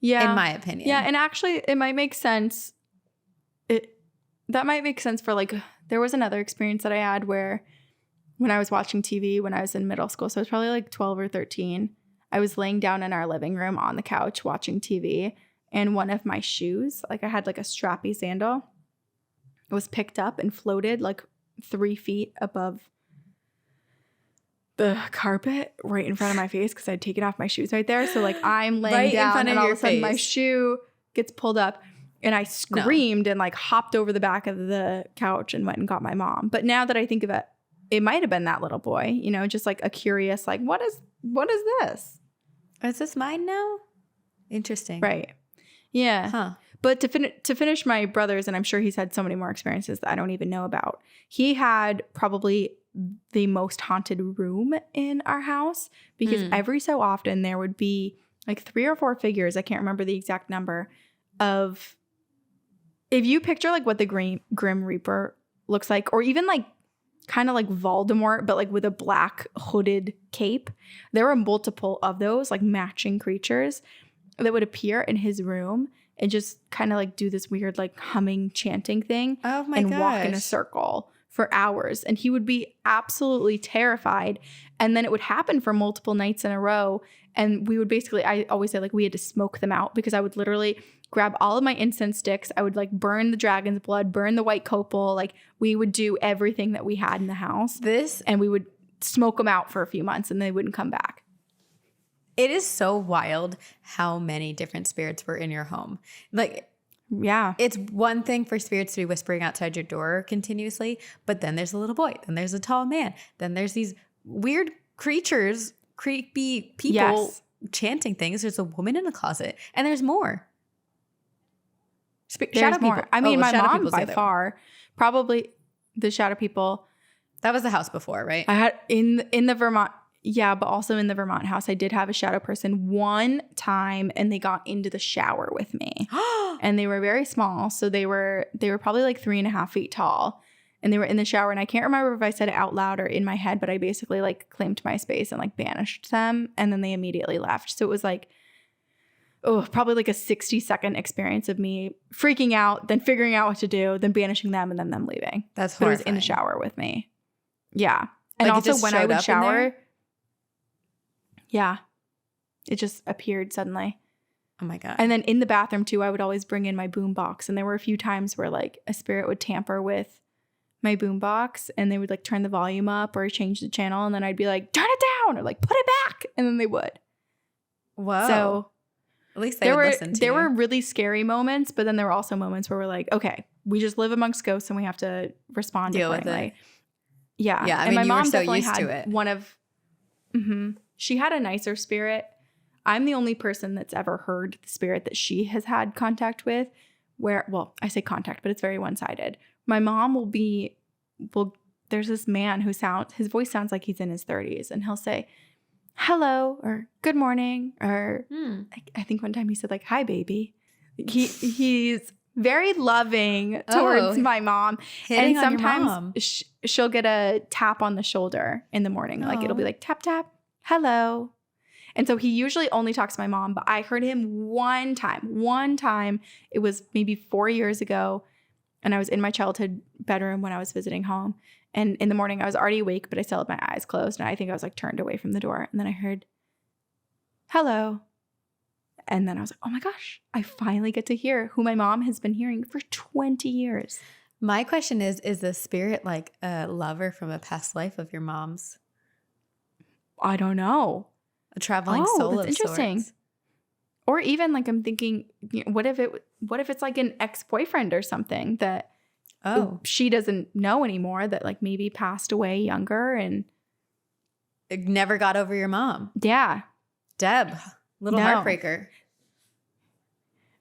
Yeah. In my opinion. Yeah. And actually it might make sense. That might make sense for like, there was another experience that I had where when I was watching TV when I was in middle school, so I was probably like 12 or 13, I was laying down in our living room on the couch watching TV and one of my shoes, like I had like a strappy sandal, was picked up and floated like 3 feet above the carpet right in front of my face because I'd taken off my shoes right there. So like I'm laying Right in down front of and all your of a sudden my face. shoe gets pulled up and I screamed and like hopped over the back of the couch and went and got my mom. But now that I think of it, it might have been that little boy, you know, just like a curious, like, what is this? Is this mine now? Interesting. Right. Yeah. Huh. But to finish my brother's, and I'm sure he's had so many more experiences that I don't even know about. He had probably the most haunted room in our house because every so often there would be like 3 or 4 figures. I can't remember the exact number of, if you picture like what the Grim Reaper looks like, or even like kind of like Voldemort, but like with a black hooded cape. There were multiple of those like matching creatures that would appear in his room and just kind of like do this weird like humming, chanting thing Oh my and gosh. walk in a circle for hours. And he would be absolutely terrified. And then it would happen for multiple nights in a row. And we would basically, I always say like we had to smoke them out because I would literally grab all of my incense sticks. I would like burn the dragon's blood, burn the white copal. Like we would do everything that we had in the house. And we would smoke them out for a few months and they wouldn't come back. It is so wild how many different spirits were in your home. Like, yeah, it's one thing for spirits to be whispering outside your door continuously, but then there's a little boy, then there's a tall man, then there's these weird creatures, creepy people chanting things. There's a woman in a closet, and there's more. Shadow more. people. I mean, my shadow mom people's by the other one. far, probably the shadow people. That was the house before, right? I had in the Vermont. Yeah, but also in the Vermont house, I did have a shadow person one time and they got into the shower with me. And they were very small. So they were probably like 3.5 feet tall. And they were in the shower. And I can't remember if I said it out loud or in my head, but I basically like claimed my space and like banished them. And then they immediately left. So it was like, probably like a 60-second experience of me freaking out, then figuring out what to do, then banishing them, and then them leaving. That's But it was horrifying. in the shower with me. Yeah. And Like, it also just when I showed would up in there? shower. Yeah. It just appeared suddenly. Oh my God. And then in the bathroom too, I would always bring in my boom box. And there were a few times where like a spirit would tamper with my boom box and they would like turn the volume up or change the channel. And then I'd be like, turn it down or like put it back. And then they would. Whoa. So at least they would listen to there you. were really scary moments, but then there were also moments where we're like, okay, we just live amongst ghosts and we have to respond Deal with accordingly. it. Yeah. Yeah, I and mean, my you were mom so definitely used had to it. one of, she had a nicer spirit. I'm the only person that's ever heard the spirit that she has had contact with I say contact, but it's very one-sided. My mom there's this man his voice sounds like he's in his 30s and he'll say, hello, or good morning, or I think one time he said like, hi, baby. He's very loving towards my mom. Hitting and on your sometimes mom. she'll get a tap on the shoulder in the morning. Like it'll be like tap, tap, hello. And so he usually only talks to my mom, but I heard him one time. It was maybe 4 years ago. and I was in my childhood bedroom when I was visiting home. And in the morning, I was already awake, but I still had my eyes closed. And I think I was like turned away from the door. And then I heard, hello. And then I was like, oh my gosh, I finally get to hear who my mom has been hearing for 20 years. My question is the spirit like a lover from a past life of your mom's? I don't know. A traveling soul that's of interesting. sorts. Or even like I'm thinking, what if it's like an ex-boyfriend or something that she doesn't know anymore, that like maybe passed away younger and it never got over your mom. Yeah. Deb, little No. heartbreaker.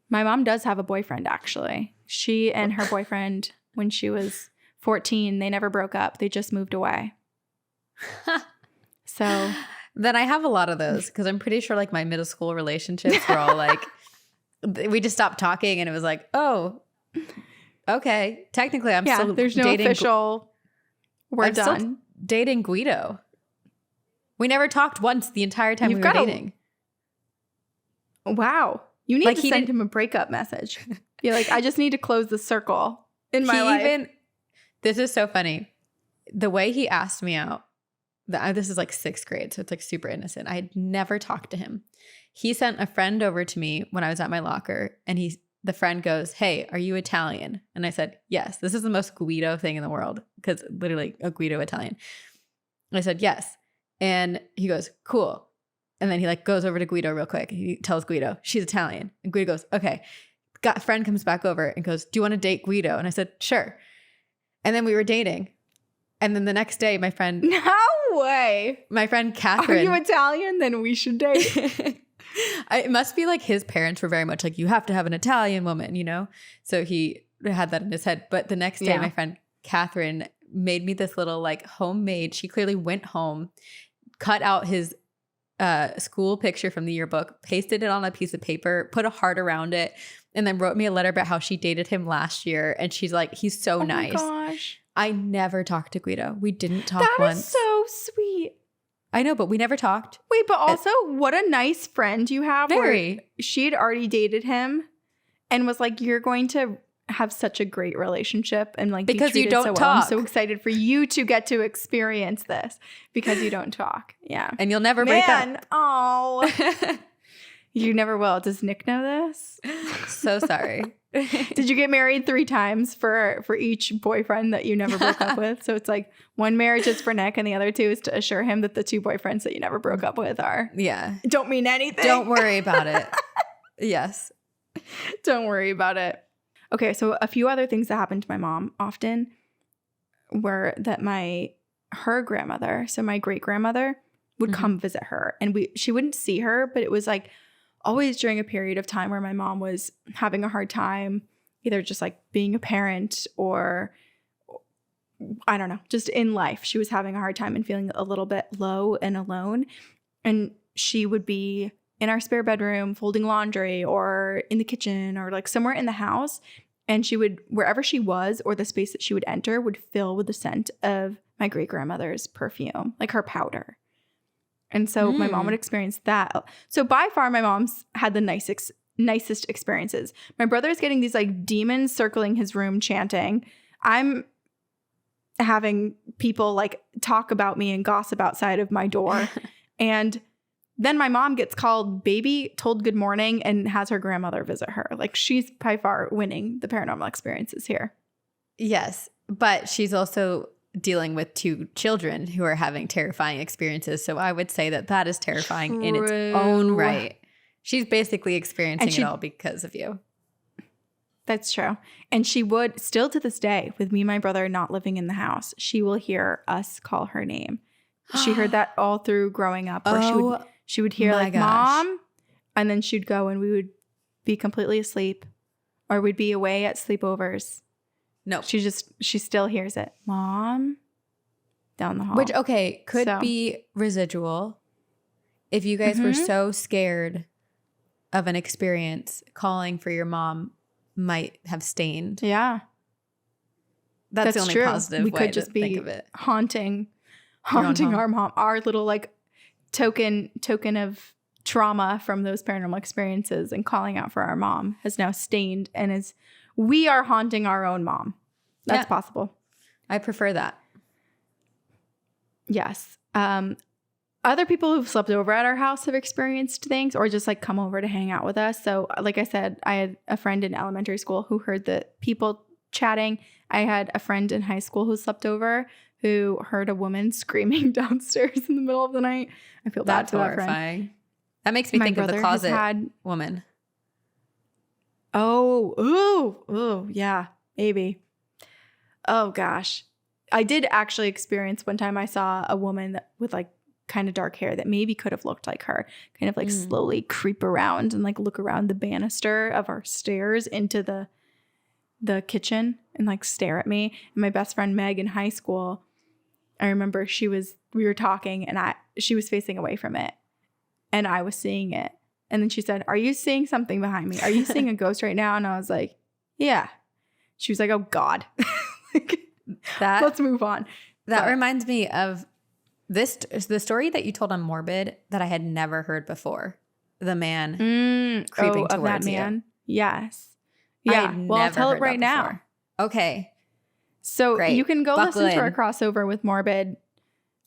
My mom does have a boyfriend, actually. She and her boyfriend, when she was 14, they never broke up. They just moved away. So then I have a lot of those because I'm pretty sure like my middle school relationships were all like, we just stopped talking and it was like, oh, okay. Technically, I'm still there's no dating official, we're I'm done. still dating Guido. We never talked once the entire time we were dating. Wow. You need Like, to he send didn't- him a breakup message. You're like, I just need to close the circle in my life. This is so funny. The way he asked me out, this is like 6th grade, so it's like super innocent. I had never talked to him. He sent a friend over to me when I was at my locker, and the friend goes, hey, are you Italian? And I said, yes. This is the most Guido thing in the world because literally a Guido Italian. And I said, yes. And he goes, cool. And then he like goes over to Guido real quick. He tells Guido, she's Italian. And Guido goes, okay. Friend comes back over and goes, do you want to date Guido? And I said, sure. And then we were dating. And then the next day, my friend Catherine. Are you Italian? Then we should date. It must be like his parents were very much like, you have to have an Italian woman, you know? So he had that in his head. But the next day, my friend Catherine made me this little like homemade, she clearly went home, cut out his school picture from the yearbook, pasted it on a piece of paper, put a heart around it, and then wrote me a letter about how she dated him last year. And she's like, he's so nice. Oh my gosh. I never talked to Guido. We didn't talk once. That is so sweet. I know, but we never talked. Wait, but also what a nice friend you have. Very. Where she had already dated him and was like, you're going to have such a great relationship and like because be you treated don't so talk. well. I'm so excited for you to get to experience this because you don't talk. Yeah. And you'll never break up. Oh. You never will. Does Nick know this? So sorry. Did you get married 3 times for each boyfriend that you never broke up with? So it's like one marriage is for Nick and the other 2 is to assure him that the 2 boyfriends that you never broke up with don't mean anything. Don't worry about it. Yes. Don't worry about it. Okay, so a few other things that happened to my mom often were that her grandmother, so my great grandmother, would come visit her, and she wouldn't see her, but it was like always during a period of time where my mom was having a hard time, either just like being a parent or I don't know, just in life. She was having a hard time and feeling a little bit low and alone. And she would be in our spare bedroom folding laundry or in the kitchen or like somewhere in the house. And she would, wherever she was or the space that she would enter would fill with the scent of my great grandmother's perfume, like her powder. And so my mom would experience that. So by far, my mom's had the nicest experiences. My brother is getting these like demons circling his room chanting. I'm having people like talk about me and gossip outside of my door. And then my mom gets called baby, told good morning, and has her grandmother visit her. Like she's by far winning the paranormal experiences here. Yes, but she's also dealing with 2 children who are having terrifying experiences. So I would say that is terrifying in its own right. She's basically experiencing it all because of you. That's true. And she would still to this day, with me and my brother not living in the house, she will hear us call her name. She heard that all through growing up where she would hear like, Mom, and then she'd go and we would be completely asleep or we'd be away at sleepovers. No. She still hears it. Mom, down the hall. Which, could be residual. If you guys were so scared of an experience, calling for your mom might have stained. Yeah. That's the only true. positive we way could to just be think of it. haunting our mom, our little like token of trauma from those paranormal experiences and calling out for our mom has now stained and we are haunting our own mom. That's possible. I prefer that. Yes. Other people who've slept over at our house have experienced things or just like come over to hang out with us. So like I said, I had a friend in elementary school who heard the people chatting. I had a friend in high school who slept over who heard a woman screaming downstairs in the middle of the night. I feel bad for that friend. That makes me think of the closet woman. Oh, yeah, maybe. Oh gosh. I did actually experience one time I saw a woman with like kind of dark hair that maybe could have looked like her, kind of like slowly creep around and like look around the banister of our stairs into the kitchen and like stare at me. And my best friend Meg in high school, I remember we were talking and she was facing away from it and I was seeing it. And then she said, "Are you seeing something behind me? Are you seeing a ghost right now?" And I was like, "Yeah." She was like, "Oh God." Let's move on. That reminds me of the story that you told on Morbid that I had never heard before. The man creeping towards that man. You. Yes. Yeah. Well, I'll tell it right now. Okay. So you can go listen to our crossover with Morbid.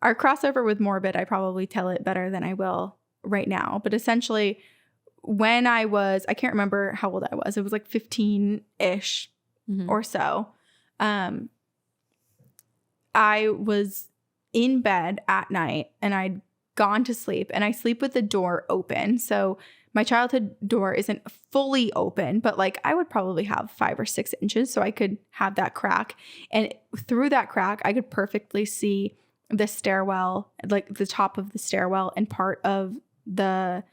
Our crossover with Morbid, I probably tell it better than I will right now. But essentially, when I can't remember how old I was. It was like 15-ish or so. I was in bed at night and I'd gone to sleep and I sleep with the door open. So my childhood door isn't fully open, but like I would probably have 5 or 6 inches so I could have that crack. And through that crack, I could perfectly see the stairwell, like the top of the stairwell and part of the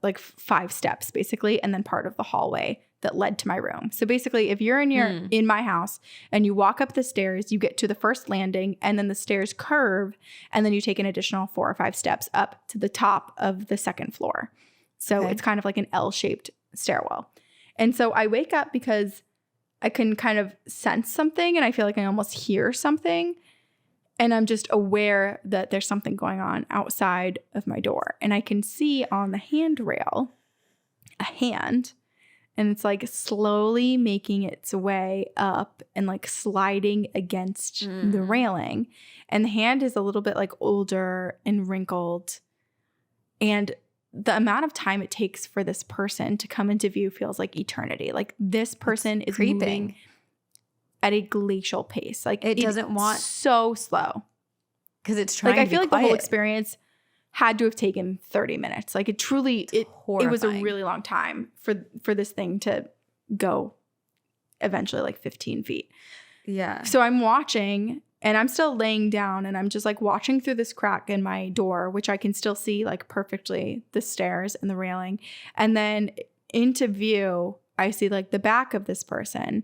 like 5 steps basically, and then part of the hallway that led to my room. So basically, if you're in my house and you walk up the stairs, you get to the first landing and then the stairs curve and then you take an additional 4 or 5 steps up to the top of the second floor. So it's kind of like an L-shaped stairwell. And so I wake up because I can kind of sense something and I feel like I almost hear something. And I'm just aware that there's something going on outside of my door. And I can see on the handrail a hand. And it's like slowly making its way up and like sliding against the railing. And the hand is a little bit like older and wrinkled. And the amount of time it takes for this person to come into view feels like eternity. Like this person is moving at a glacial pace. Like it doesn't want so slow. Because it's trying to be I feel like quiet. The whole experience had to have taken 30 minutes. Like it was a really long time for this thing to go eventually like 15 feet. Yeah. So I'm watching and I'm still laying down and I'm just like watching through this crack in my door, which I can still see like perfectly the stairs and the railing. And then into view, I see like the back of this person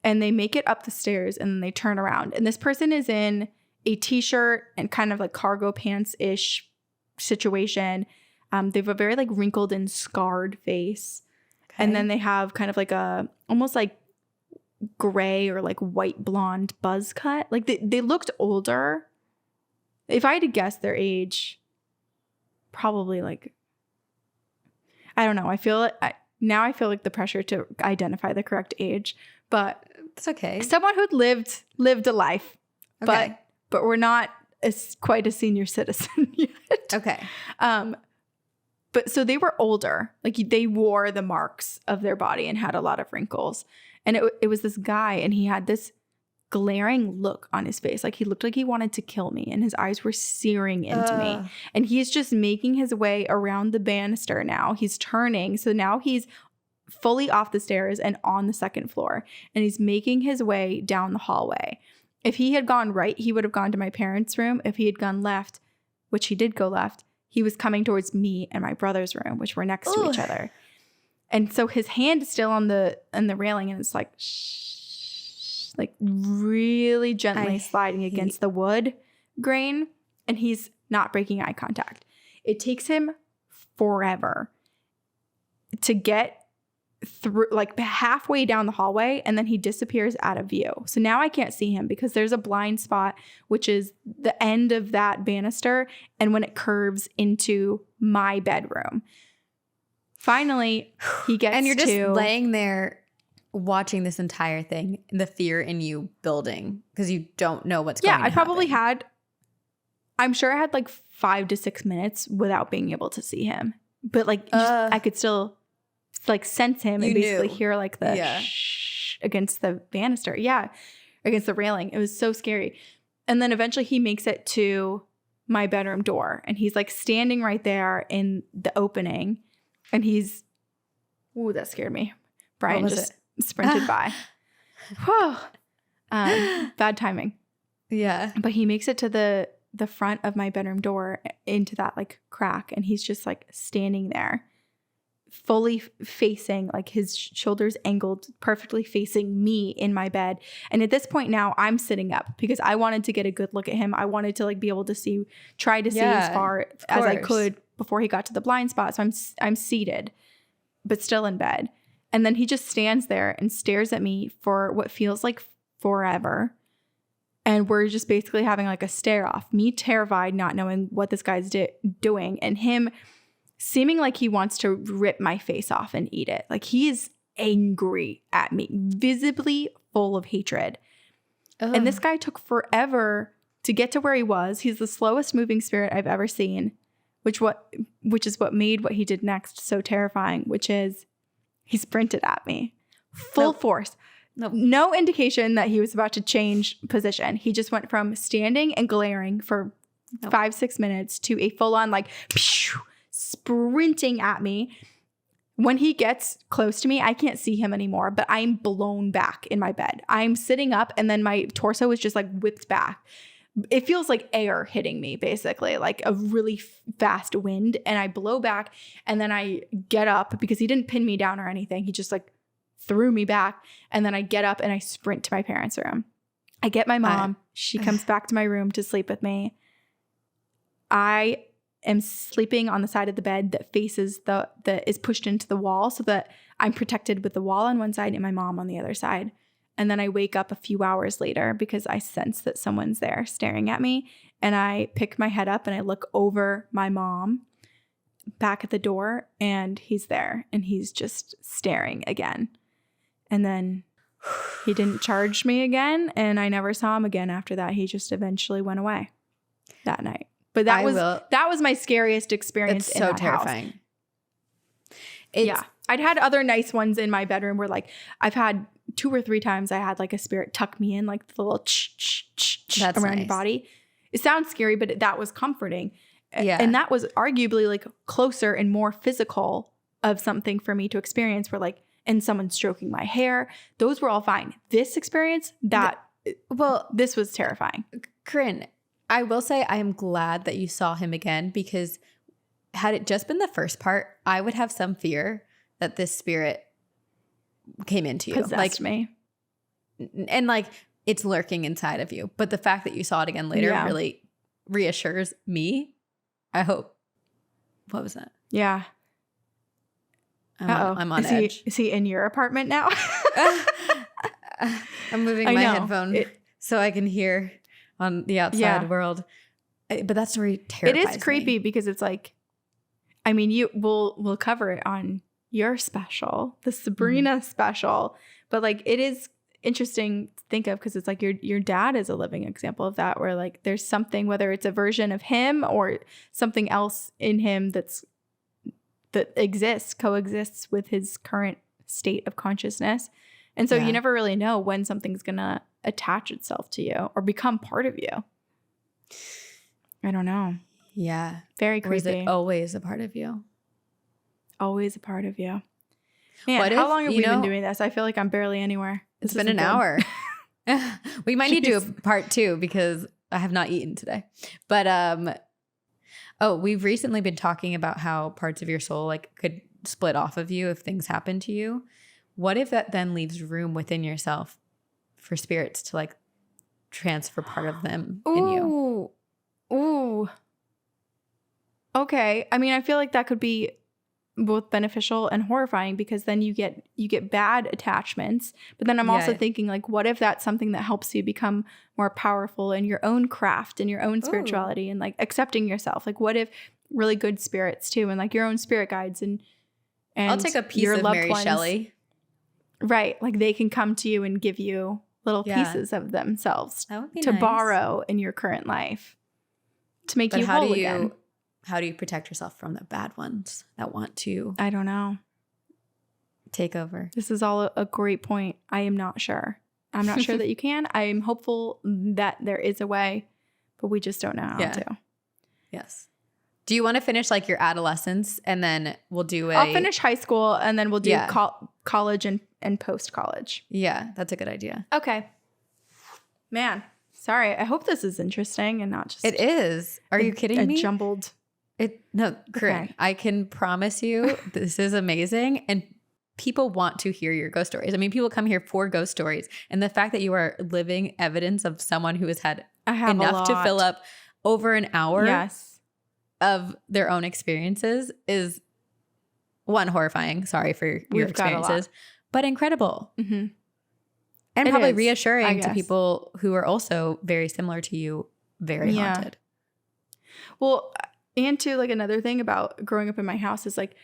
and they make it up the stairs and then they turn around. And this person is in a t-shirt and kind of like cargo pants-ish situation. They have a very like wrinkled and scarred face. Okay. And then they have kind of like a almost like gray or like white blonde buzz cut. Like they looked older. If I had to guess their age, probably like, I don't know. I feel like the pressure to identify the correct age, but it's okay. Someone who'd lived a life, okay. But we're not quite a senior citizen yet. Okay. But so they were older. Like they wore the marks of their body and had a lot of wrinkles. And it was this guy and he had this glaring look on his face. Like he looked like he wanted to kill me and his eyes were searing into me. And he's just making his way around the banister now. He's turning. So now he's fully off the stairs and on the second floor. And he's making his way down the hallway. If he had gone right, he would have gone to my parents' room. If he had gone left, which he did go left, he was coming towards me and my brother's room, which were next to each other. And so his hand is still on the railing and it's like, shh, like really gently sliding against the wood grain. And he's not breaking eye contact. It takes him forever to get through like halfway down the hallway, and then he disappears out of view. So now I can't see him because there's a blind spot, which is the end of that banister, and when it curves into my bedroom. Finally, he gets and you're just laying there watching this entire thing, the fear in you building because you don't know what's going to happen. I'm sure I had like 5 to 6 minutes without being able to see him. But like I could still like sense him and basically hear like the shh against the banister. Yeah, against the railing. It was so scary. And then eventually he makes it to my bedroom door, and he's like standing right there in the opening, and he's, ooh, that scared me. Brian just sprinted by. Whew. Bad timing. Yeah. But he makes it to the front of my bedroom door into that like crack, and he's just like standing there fully facing, like his shoulders angled, perfectly facing me in my bed. And at this point now I'm sitting up because I wanted to get a good look at him. I wanted to like be able to see as far as I could before he got to the blind spot. So I'm seated but still in bed. And then he just stands there and stares at me for what feels like forever. And we're just basically having like a stare off. Me terrified, not knowing what this guy's doing, and him seeming like he wants to rip my face off and eat it. Like he is angry at me, visibly full of hatred. Ugh. And this guy took forever to get to where he was. He's the slowest moving spirit I've ever seen, which is what made what he did next so terrifying, which is he sprinted at me full force. No indication that he was about to change position. He just went from standing and glaring for 5-6 minutes to a full-on like sprinting at me. When he gets close to me, I can't see him anymore, but I'm blown back in my bed. I'm sitting up, and then my torso is just like whipped back. It feels like air hitting me, basically, like a really fast wind, and I blow back, and then I get up because he didn't pin me down or anything. He just like threw me back, and then I get up and I sprint to my parents' room. I get my mom. She comes back to my room to sleep with me. I am sleeping on the side of the bed that faces that is pushed into the wall, so that I'm protected with the wall on one side and my mom on the other side. And then I wake up a few hours later because I sense that someone's there staring at me, and I pick my head up and I look over my mom back at the door, and he's there, and he's just staring again. And then he didn't charge me again, and I never saw him again after that. He just eventually went away that night. But that was my scariest experience. It's so terrifying. Yeah. I'd had other nice ones in my bedroom where like I've had 2 or 3 times I had like a spirit tuck me in, like the little around your body. It sounds scary, but that was comforting. Yeah. And that was arguably like closer and more physical of something for me to experience, where like, and someone stroking my hair. Those were all fine. This experience, this was terrifying. Corinne, I will say I am glad that you saw him again, because had it just been the first part, I would have some fear that this spirit came into you. Possessed me. And like it's lurking inside of you. But the fact that you saw it again later really reassures me. I hope. What was that? Yeah. I'm on edge. Is he in your apartment now? I'm moving my headphone so I can hear on the outside world. But that story terrifies me. It is creepy because it's like, I mean, we'll cover it on your special, the Sabrina special, but like it is interesting to think of because it's like your dad is a living example of that, where like there's something, whether it's a version of him or something else in him that coexists with his current state of consciousness. And so you never really know when something's gonna attach itself to you or become part of you. I don't know. Yeah. Very creepy. Or is it always a part of you? Always a part of you. Man, how long have we been doing this? I feel like I'm barely anywhere. It's been an hour. We might need to do a part 2 because I have not eaten today. But we've recently been talking about how parts of your soul like could split off of you if things happen to you. What if that then leaves room within yourself for spirits to like transfer part of them in you? Ooh. Okay. I mean, I feel like that could be both beneficial and horrifying, because then you get bad attachments. But then I'm also thinking, like, what if that's something that helps you become more powerful in your own craft and your own spirituality and like accepting yourself? Like, what if really good spirits too, and like your own spirit guides and I'll take a piece of Mary Shelley. Right. Like they can come to you and give you little pieces of themselves that would be to nice. borrow in your current life to make you whole again. How do you protect yourself from the bad ones that want to I don't know. take over? This is all a great point. I am not sure. I'm not sure that you can. I am hopeful that there is a way, but we just don't know how to. Yes. Do you want to finish like your adolescence and then we'll do I'll finish high school and then we'll do college and post-college. Yeah, that's a good idea. Okay. Man, sorry. I hope this is interesting and not just It is. Are you kidding me? Jumbled. No, Corinne, Okay. I can promise you this is amazing. And people want to hear your ghost stories. I mean, people come here for ghost stories. And the fact that you are living evidence of someone who has had enough to fill up over an hour of their own experiences is, one, horrifying. Sorry for your experiences, but incredible. Mm-hmm. And probably reassuring to people who are also very similar to you, very haunted. Well, and too, like another thing about growing up in my house is like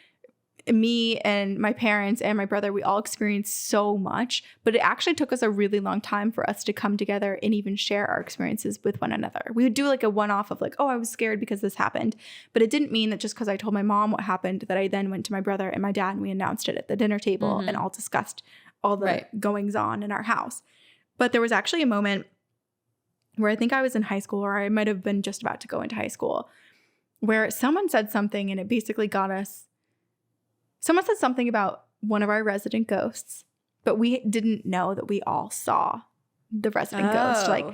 me and my parents and my brother, we all experienced so much, but it actually took us a really long time for us to come together and even share our experiences with one another. We would do like a one-off of like, oh, I was scared because this happened. But it didn't mean that just because I told my mom what happened that I then went to my brother and my dad and we announced it at the dinner table and all discussed all the goings on in our house. But there was actually a moment where I think I was in high school, or I might have been just about to go into high school, where someone said something and it basically got us. Someone said something about one of our resident ghosts, but we didn't know that we all saw the resident ghost. Like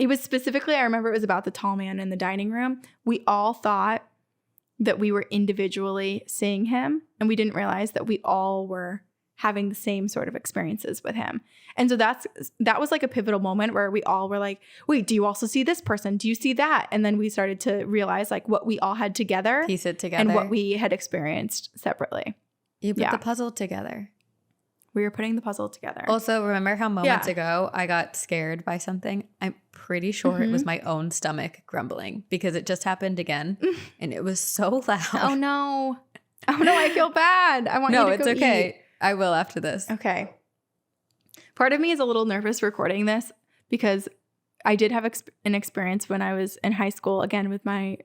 it was specifically, I remember it was about the tall man in the dining room. We all thought that we were individually seeing him, and we didn't realize that we all were having the same sort of experiences with him. And so that was like a pivotal moment where we all were like, wait, do you also see this person? Do you see that? And then we started to realize like what we all had together. Piece it together. And what we had experienced separately. You put the puzzle together. We were putting the puzzle together. Also, remember how moments ago I got scared by something? I'm pretty sure it was my own stomach grumbling because it just happened again and it was so loud. Oh no, I feel bad. I want you to go it's okay. Eat. I will after this. Okay. Part of me is a little nervous recording this because I did have an experience when I was in high school, again, with my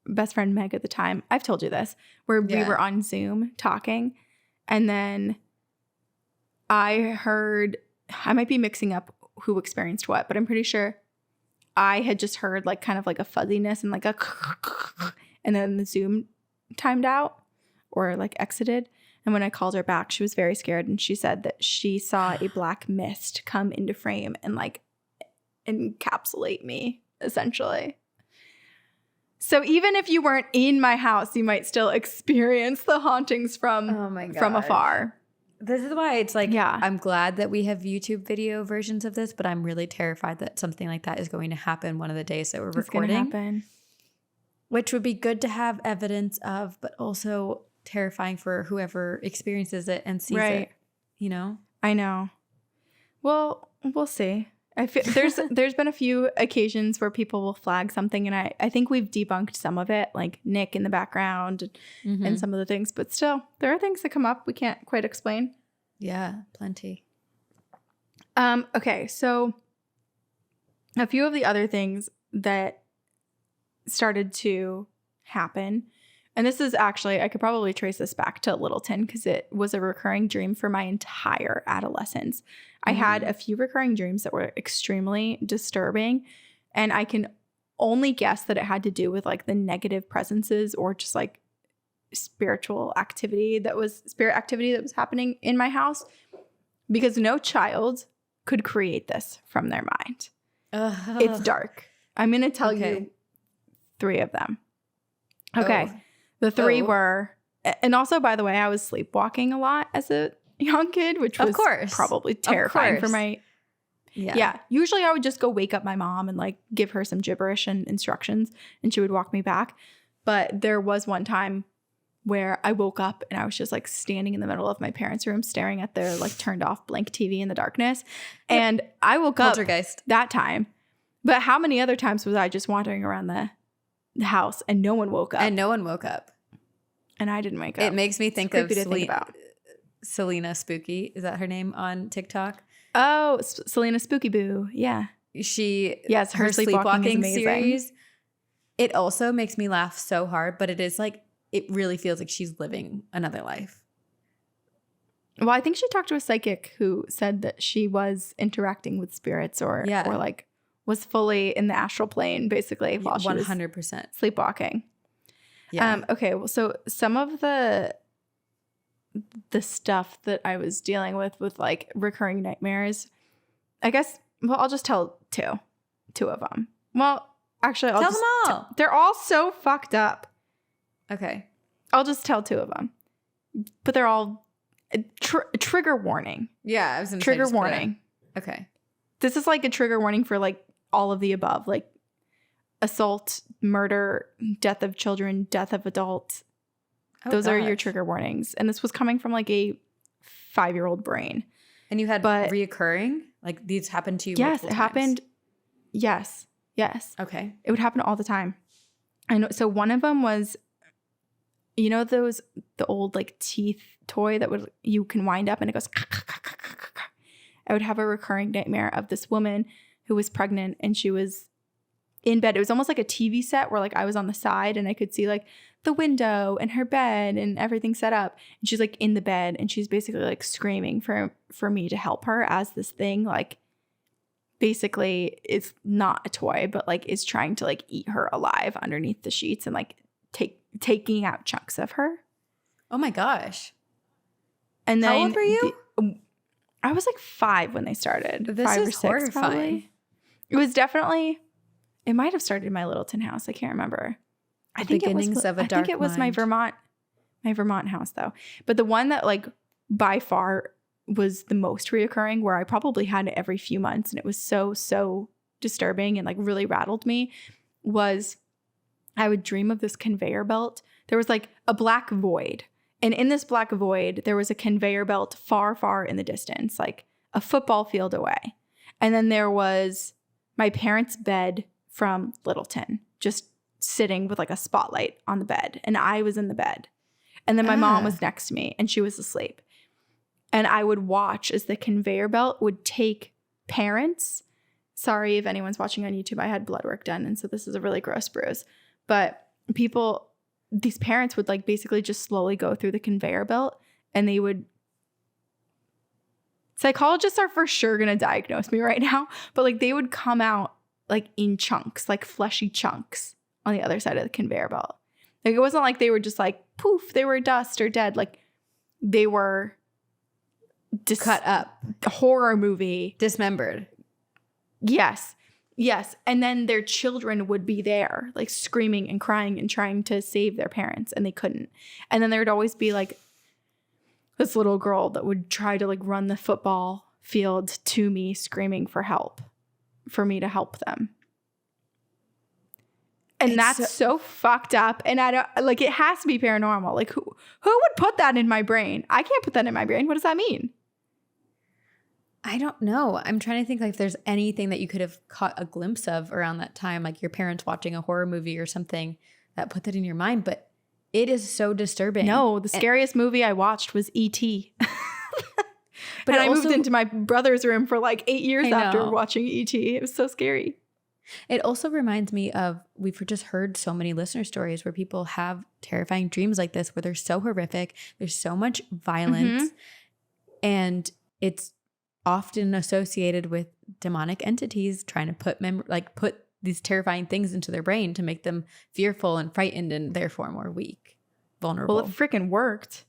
best friend Meg at the time. I've told you this, where we were on Zoom talking. And then I heard, I might be mixing up who experienced what, but I'm pretty sure I had just heard like kind of like a fuzziness and like a, and then the Zoom timed out or like exited. And when I called her back, she was very scared. And she said that she saw a black mist come into frame and like encapsulate me, essentially. So even if you weren't in my house, you might still experience the hauntings from afar. This is why it's like, I'm glad that we have YouTube video versions of this, but I'm really terrified that something like that is going to happen one of the days that we're recording. It's going to happen. Which would be good to have evidence of, but also terrifying for whoever experiences it and sees it, you know? I know. Well, we'll see. I feel there's been a few occasions where people will flag something, and I think we've debunked some of it, like Nick in the background and some of the things, but still there are things that come up we can't quite explain. Yeah, plenty. Okay, so a few of the other things that started to happen, and this is actually, I could probably trace this back to Littleton because it was a recurring dream for my entire adolescence. I had a few recurring dreams that were extremely disturbing, and I can only guess that it had to do with like the negative presences or just like spirit activity that was happening in my house, because no child could create this from their mind. It's dark. I'm going to tell you 3 of them. Okay. The 3 were, and also, by the way, I was sleepwalking a lot as a young kid, which was probably terrifying for my, usually I would just go wake up my mom and like give her some gibberish and instructions and she would walk me back. But there was one time where I woke up and I was just like standing in the middle of my parents' room staring at their like turned off blank TV in the darkness. And I woke up Poltergeist. that time. But how many other times was I just wandering around the house and no one woke up? And no one woke up. And I didn't wake up. It makes me think of creepy to think about. Selena Spooky. Is that her name on TikTok? Oh, Selena Spooky Boo. Yeah. Yes, her Sleepwalking is sleepwalking amazing. series. It also makes me laugh so hard, but it is like, it really feels like she's living another life. Well, I think she talked to a psychic who said that she was interacting with spirits or like was fully in the astral plane basically while she was 100% sleepwalking. Yeah. Okay, well, so some of the stuff that I was dealing with like recurring nightmares, I guess, well, I'll just tell two of them. Well, actually, I'll Tell just them all. they're all so fucked up. Okay. I'll just tell two of them. But they're all trigger warning. Yeah, I was gonna Trigger say, just put it- warning. Okay. This is like a trigger warning for like all of the above, like assault, murder, death of children, death of adults. Oh, Those are your gosh. trigger warnings. And this was coming from like a 5-year-old brain. And you had But- reoccurring? Like these happened to you Yes, multiple it times? happened. Yes. Okay. It would happen all the time. I know. So one of them was, you know, the old like teeth toy that you can wind up and it goes. I would have a recurring nightmare of this woman who was pregnant and she was in bed. It was almost like a TV set where like I was on the side and I could see like the window and her bed and everything set up. And she's like in the bed and she's basically like screaming for me to help her as this thing like basically is not a toy, but like is trying to like eat her alive underneath the sheets and like taking out chunks of her. Oh my gosh. And then How old were you? I was like 5 when they started. This 5 or is 6 horrifying. probably. It was definitely. It might have started in my Littleton house. I can't remember. I think beginnings of a dark I think it was my mind. Vermont house though. But the one that like by far was the most reoccurring, where I probably had it every few months, and it was so disturbing and like really rattled me, was I would dream of this conveyor belt. There was like a black void. And in this black void, there was a conveyor belt far in the distance, like a football field away. And then there was my parents' bed from Littleton, just sitting with like a spotlight on the bed. And I was in the bed. And then my mom was next to me and she was asleep. And I would watch as the conveyor belt would take parents. Sorry if anyone's watching on YouTube, I had blood work done. And so this is a really gross bruise. But these parents would like basically just slowly go through the conveyor belt and they would. Psychologists are for sure going to diagnose me right now, but like they would come out like in chunks, like fleshy chunks on the other side of the conveyor belt. Like it wasn't like they were just like poof, they were dust or dead. Like they were Cut up. Horror movie. Dismembered. Yes. And then their children would be there, like screaming and crying and trying to save their parents, and they couldn't. And then there would always be like this little girl that would try to like run the football field to me, screaming for help, for me to help them. And that's so fucked up. And I don't like, it has to be paranormal. Like who would put that in my brain? I can't put that in my brain. What does that mean? I don't know. I'm trying to think like if there's anything that you could have caught a glimpse of around that time, like your parents watching a horror movie or something that put that in your mind. But it is so disturbing. No, the scariest movie I watched was E.T. But I moved into my brother's room for like 8 years I after know. watching E.T. It was so scary. It also reminds me of, we've just heard so many listener stories where people have terrifying dreams like this, where they're so horrific. There's so much violence. And it's often associated with demonic entities trying to put these terrifying things into their brain to make them fearful and frightened and therefore more weak, vulnerable. Well, it freaking worked.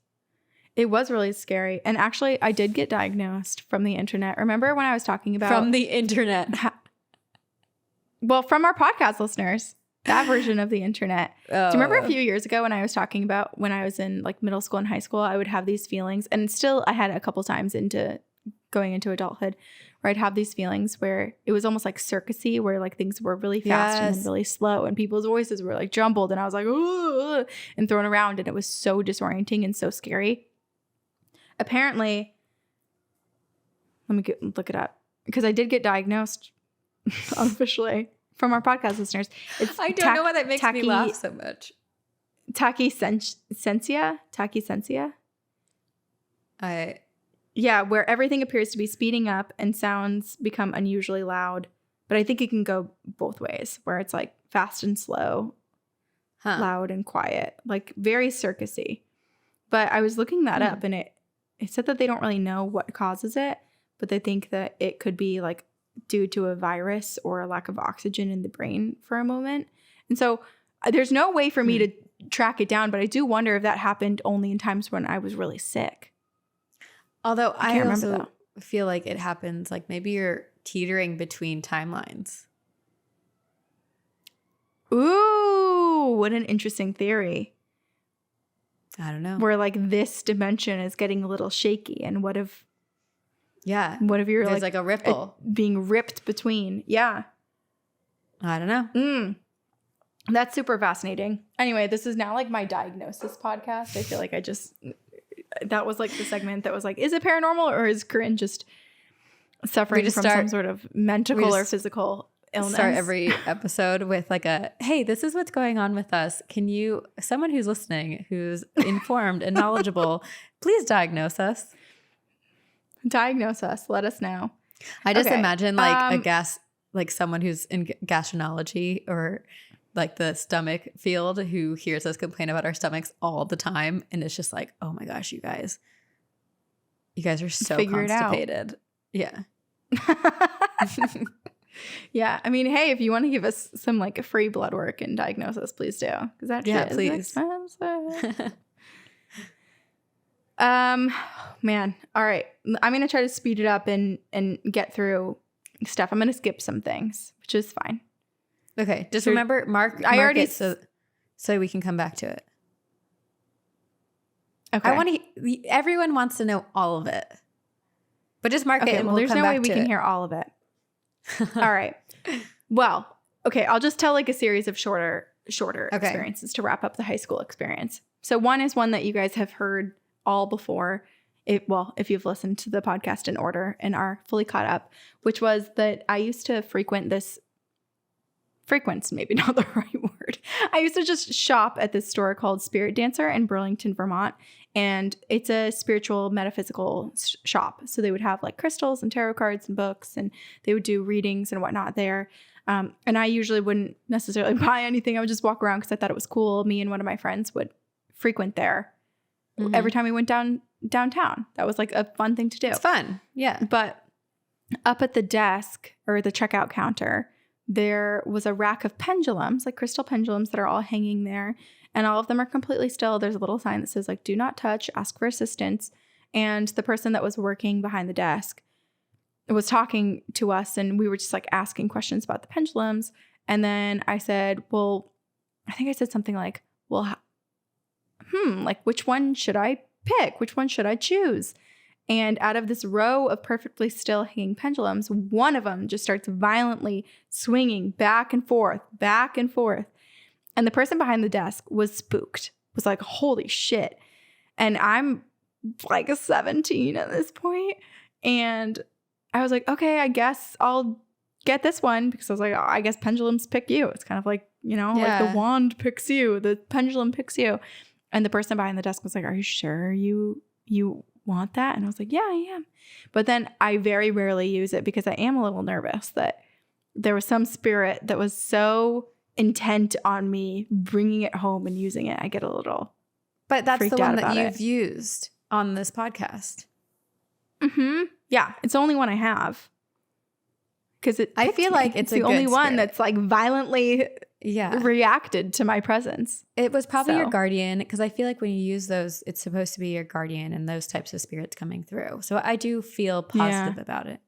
It was really scary. And actually, I did get diagnosed from the internet. Remember when I was talking about... From the internet. Well, from our podcast listeners, that version of the internet. Do you remember a few years ago when I was talking about when I was in like middle school and high school, I would have these feelings, and still I had a couple times into going into adulthood, where I'd have these feelings where it was almost like circusy, where like things were really fast and then really slow, and people's voices were like jumbled, and I was like, ooh, and thrown around, and it was so disorienting and so scary. Apparently, let me look it up, because I did get diagnosed unofficially from our podcast listeners. I don't know why that makes me laugh so much. Tachysensia? Yeah, where everything appears to be speeding up and sounds become unusually loud. But I think it can go both ways, where it's like fast and slow, loud and quiet, like very circusy. But I was looking that up, and it said that they don't really know what causes it, but they think that it could be like due to a virus or a lack of oxygen in the brain for a moment. And so there's no way for me to track it down, but I do wonder if that happened only in times when I was really sick. Although I also feel like it happens, like maybe you're teetering between timelines. Ooh, what an interesting theory. I don't know. Where like this dimension is getting a little shaky, and what if you're there's like a ripple being ripped between? Yeah. I don't know. That's super fascinating. Anyway, this is now like my diagnosis podcast. I feel like that was like the segment that was like, is it paranormal, or is Corinne just suffering from some sort of mental or physical illness? Start every episode with like hey, this is what's going on with us. Someone who's listening, who's informed and knowledgeable, please diagnose us. Diagnose us. Let us know. I just imagine like someone who's in gastroenterology or like the stomach field who hears us complain about our stomachs all the time, and it's just like, oh my gosh, you guys are so constipated. Yeah. Yeah. I mean, hey, if you want to give us some like free blood work and diagnose us, please do. Because that shit is expensive. Man. All right. I'm going to try to speed it up and get through stuff. I'm going to skip some things, which is fine. Okay. Just remember, mark it so we can come back to it. Okay. Everyone wants to know all of it. But just mark it and we'll there's come no back way we to can it. hear all of it. All right. Well, okay. I'll just tell like a series of shorter experiences to wrap up the high school experience. So one is one that you guys have heard all before. If you've listened to the podcast in order and are fully caught up, which was that I used to frequent's maybe not the right word. I used to just shop at this store called Spirit Dancer in Burlington, Vermont. And it's a spiritual metaphysical shop. So they would have like crystals and tarot cards and books, and they would do readings and whatnot there. And I usually wouldn't necessarily buy anything. I would just walk around because I thought it was cool. Me and one of my friends would frequent there every time we went downtown. That was like a fun thing to do. It's fun. Yeah. But up at the desk or the checkout counter, there was a rack of pendulums, like crystal pendulums that are all hanging there. And all of them are completely still. There's a little sign that says like, do not touch, ask for assistance. And the person that was working behind the desk was talking to us, and we were just like asking questions about the pendulums. And then I said, I think I said something like, like which one should I pick? Which one should I choose? And out of this row of perfectly still hanging pendulums, one of them just starts violently swinging back and forth. And the person behind the desk was spooked, was like, holy shit. And I'm like a 17 at this point. And I was like, okay, I guess I'll get this one, because I was like, oh, I guess pendulums pick you. It's kind of like, like the wand picks you, the pendulum picks you. And the person behind the desk was like, are you sure you want that? And I was like, yeah, I am. But then I very rarely use it because I am a little nervous that there was some spirit that was so intent on me bringing it home and using it. I get a little But that's the one that you've it. used on this podcast. Mm-hmm. Yeah, it's the only one I have. Because I feel like it's the only one that's like violently reacted to my presence. It was probably your guardian, because I feel like when you use those, it's supposed to be your guardian and those types of spirits coming through. So I do feel positive about it.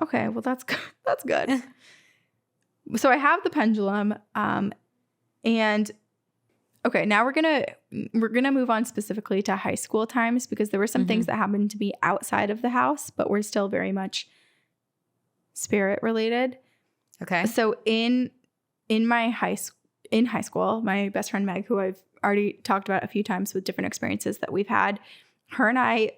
Okay, well that's good. That's good. So I have the pendulum, and Okay, now we're gonna move on specifically to high school times because there were some things that happened to me outside of the house, but were still very much spirit related. Okay. So in high school, my best friend Meg, who I've already talked about a few times with different experiences that we've had, her and I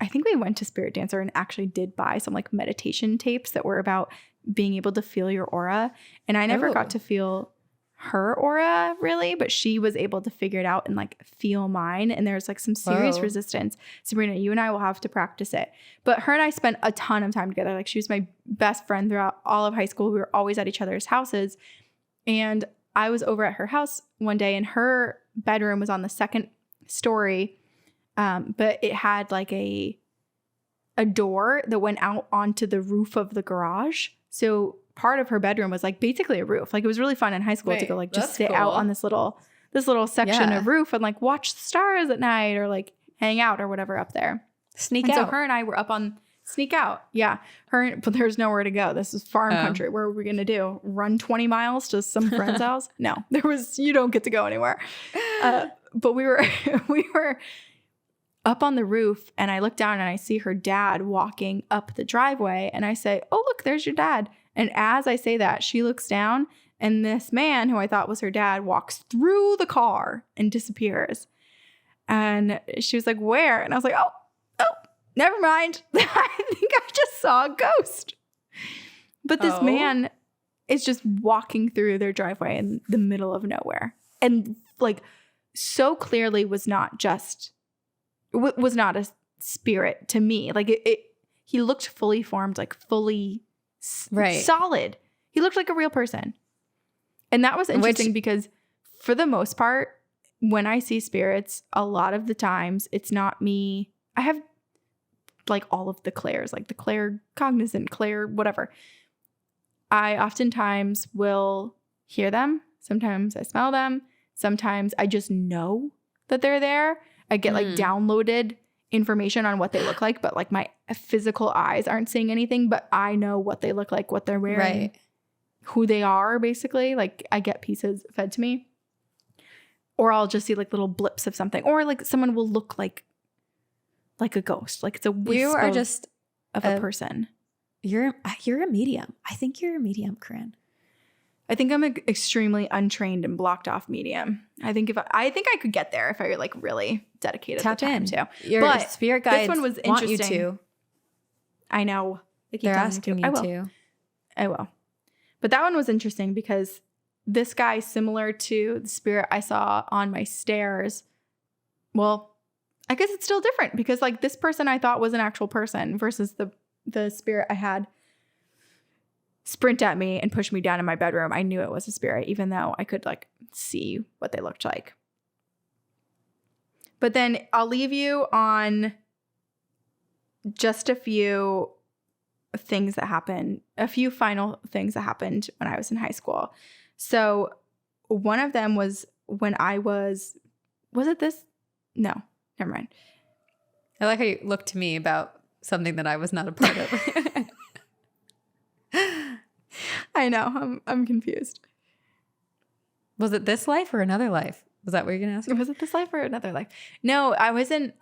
think we went to Spirit Dancer and actually did buy some like meditation tapes that were about being able to feel your aura. And I never got to feel her aura really, but she was able to figure it out and like feel mine. And there's like some serious resistance. Sabrina, you and I will have to practice it. But her and I spent a ton of time together. Like she was my best friend throughout all of high school. We were always at each other's houses. And I was over at her house one day and her bedroom was on the second story. But it had like a door that went out onto the roof of the garage. So part of her bedroom was like basically a roof. Like it was really fun in high school to go like just sit out on this little section of roof and like watch the stars at night or like hang out or whatever up there. Sneak out. So her and I were up on sneak out. Yeah. But there's nowhere to go. This is farm country. What are we going to do? Run 20 miles to some friend's house? No, you don't get to go anywhere. But we were up on the roof and I look down and I see her dad walking up the driveway and I say, "Oh, look, there's your dad." And as I say that, she looks down and this man who I thought was her dad walks through the car and disappears. And she was like, "Where?" And I was like, oh, never mind. I think I just saw a ghost. But this man is just walking through their driveway in the middle of nowhere. And like so clearly was not a spirit to me. Like he looked fully formed, like fully solid. He looked like a real person. And that was interesting because for the most part, when I see spirits, a lot of the times it's not me. I have like all of the clairs, like the clair cognizant, clair whatever. I oftentimes will hear them. Sometimes I smell them. Sometimes I just know that they're there. I get like downloaded information on what they look like, but like my physical eyes aren't seeing anything, but I know what they look like, what they're wearing, who they are basically. Like I get pieces fed to me. Or I'll just see like little blips of something. Or like someone will look like a ghost. Like it's a wisp you are just of a person. You're a medium. I think you're a medium, Corinne. I think I'm an extremely untrained and blocked off medium. I think I could get there if I like really dedicated the time to. Your spirit guides this one was want you interesting. to. I know. They're asking you to. I will. But that one was interesting because this guy, similar to the spirit I saw on my stairs, well, I guess it's still different because like this person I thought was an actual person versus the spirit I had sprint at me and push me down in my bedroom. I knew it was a spirit, even though I could like see what they looked like. But then I'll leave you on just a few things that happened, a few final things that happened when I was in high school. So one of them was when I was it this? No, never mind. I like how you look to me about something that I was not a part of. I know. I'm confused. Was it this life or another life? Was that what you're going to ask? Was it this life or another life? No, I was in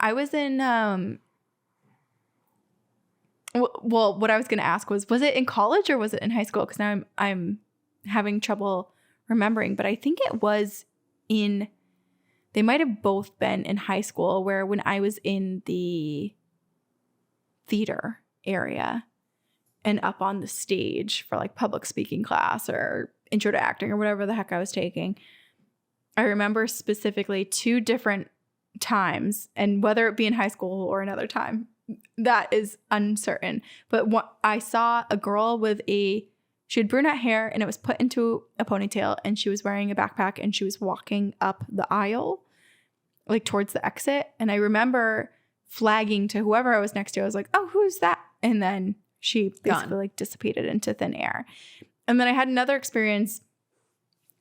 well, what I was going to ask was it in college or was it in high school? Because now I'm having trouble remembering, but I think it was they might have both been in high school, where when I was in the theater area and up on the stage for like public speaking class or intro to acting or whatever the heck I was taking, I remember specifically 2 different times, and whether it be in high school or another time, that is uncertain. But I saw a girl she had brunette hair and it was put into a ponytail and she was wearing a backpack and she was walking up the aisle, like towards the exit. And I remember flagging to whoever I was next to. I was like, "Oh, who's that?" And then she basically like dissipated into thin air. And then I had another experience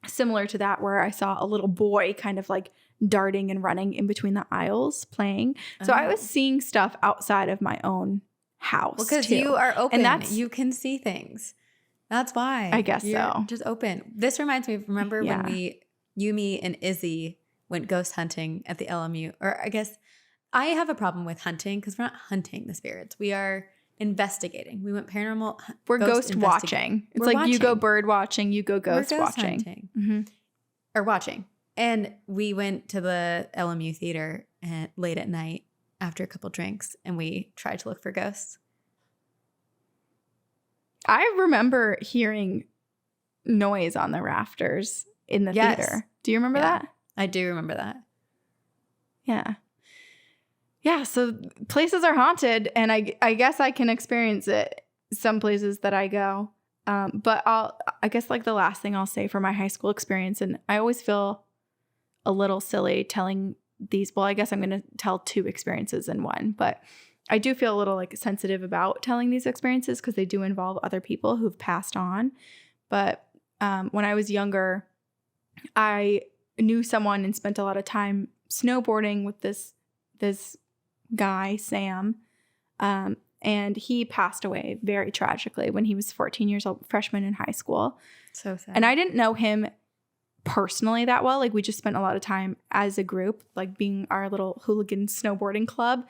similar to that where I saw a little boy kind of like darting and running in between the aisles playing. So I was seeing stuff outside of my own house. Because you are open. And you can see things. That's why. I guess you're so. just open. This reminds me of, remember when you, me, and Izzy went ghost hunting at the LMU. Or I guess I have a problem with hunting because we're not hunting the spirits. We are investigating. We went paranormal. We're ghost watching. It's like you go bird watching, you go ghost watching. Hunting. Or watching. And we went to the LMU theater late at night after a couple drinks, and we tried to look for ghosts. I remember hearing noise on the rafters in the theater. Do you remember that? I do remember that. Yeah. Yeah, so places are haunted, and I guess I can experience it some places that I go. But I guess like the last thing I'll say for my high school experience, and I always feel a little silly telling these. Well, I guess I'm going to tell 2 experiences in one, but I do feel a little like sensitive about telling these experiences because they do involve other people who've passed on. But when I was younger, I knew someone and spent a lot of time snowboarding with this guy, Sam. And he passed away very tragically when he was 14 years old, freshman in high school. So sad. And I didn't know him personally that well. Like we just spent a lot of time as a group, like being our little hooligan snowboarding club.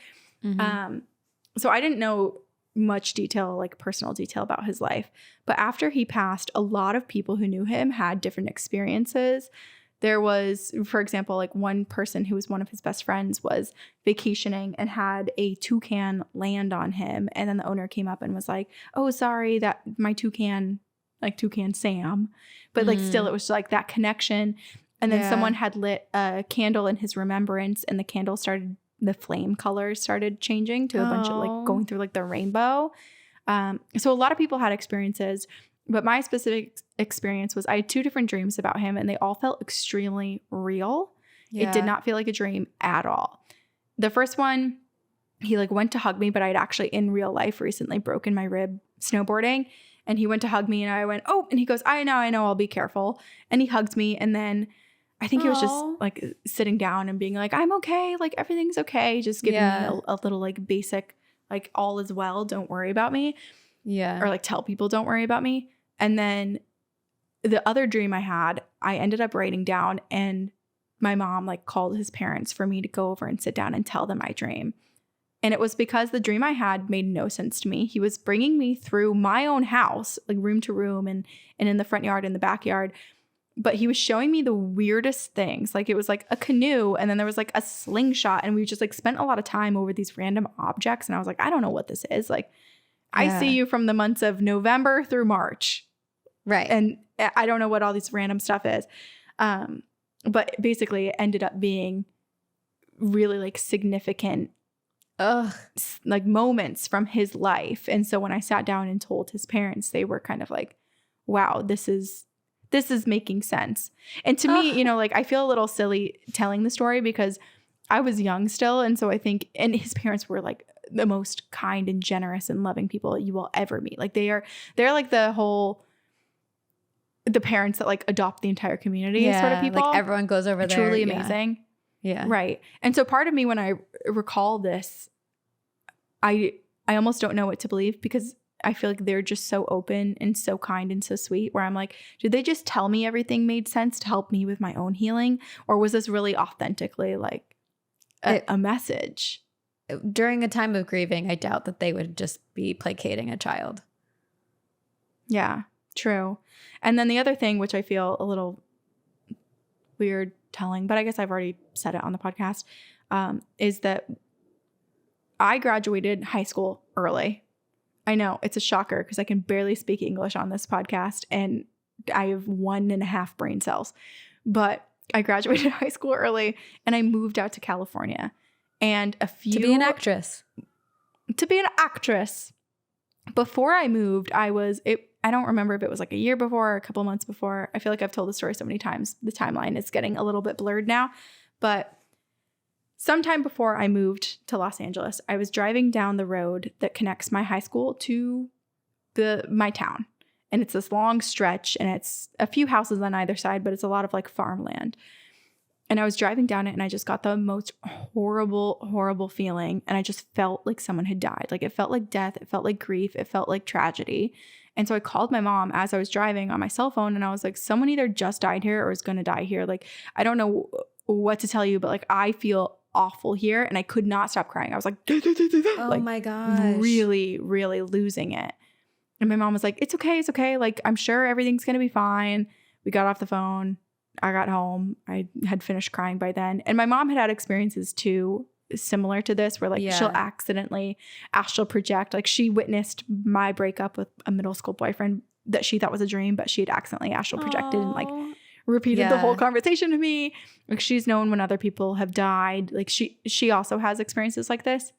So I didn't know much detail, like personal detail about his life. But after he passed, a lot of people who knew him had different experiences. There was, for example, like one person who was one of his best friends was vacationing and had a toucan land on him. And then the owner came up and was like, oh, sorry that my toucan, like toucan Sam. But like still it was like that connection. And then someone had lit a candle in his remembrance, and the flame colors started changing to a bunch of like going through like the rainbow. So a lot of people had experiences. But my specific experience was I had 2 different dreams about him, and they all felt extremely real. Yeah. It did not feel like a dream at all. The first one, he like went to hug me, but I'd actually in real life recently broken my rib snowboarding. And he went to hug me, and I went, oh, and he goes, I know, I'll be careful. And he hugged me. And then I think he was just like sitting down and being like, I'm okay. Like everything's okay. Just giving me a little like basic, like all is well. Don't worry about me. Yeah. Or like tell people don't worry about me. And then the other dream I had, I ended up writing down, and my mom like called his parents for me to go over and sit down and tell them my dream. And it was because the dream I had made no sense to me. He was bringing me through my own house, like room to room and in the front yard and the backyard. But he was showing me the weirdest things. Like it was like a canoe, and then there was like a slingshot, and we just like spent a lot of time over these random objects. And I was like, I don't know what this is. Like I see you from the months of November through March. Right. And I don't know what all this random stuff is. But basically it ended up being really like significant like moments from his life. And so when I sat down and told his parents, they were kind of like, wow, this is making sense. And to me, you know, like I feel a little silly telling the story because I was young still. And so I think, and his parents were like the most kind and generous and loving people you will ever meet. Like they're like the parents that like adopt the entire community sort of people. Like everyone goes over there. Truly amazing. Yeah. Right. And so part of me, when I recall this, I almost don't know what to believe because I feel like they're just so open and so kind and so sweet, where I'm like, did they just tell me everything made sense to help me with my own healing? Or was this really authentically like a message? During a time of grieving, I doubt that they would just be placating a child. Yeah, true. And then the other thing, which I feel a little weird telling, but I guess I've already said it on the podcast, is that I graduated high school early. I know it's a shocker because I can barely speak English on this podcast and I have 1.5 brain cells, but I graduated high school early and I moved out to California. And to be an actress. Before I moved, I don't remember if it was like a year before or a couple months before. I feel like I've told the story so many times. The timeline is getting a little bit blurred now. But sometime before I moved to Los Angeles, I was driving down the road that connects my high school to my town. And it's this long stretch and it's a few houses on either side, but it's a lot of like farmland. And I was driving down it and I just got the most horrible, horrible feeling. And I just felt like someone had died. Like it felt like death. It felt like grief. It felt like tragedy. And so I called my mom as I was driving on my cell phone and I was like, someone either just died here or is going to die here. Like, I don't know what to tell you, but like I feel awful here. And I could not stop crying. I was like, Oh like my gosh. really, really losing it. And my mom was like, it's okay. It's okay. Like, I'm sure everything's going to be fine. We got off the phone. I got home. I had finished crying by then. And my mom had experiences too, similar to this, where like she'll accidentally astral project. Like she witnessed my breakup with a middle school boyfriend that she thought was a dream, but she had accidentally astral projected and like repeated the whole conversation to me. Like she's known when other people have died. Like she also has experiences like this.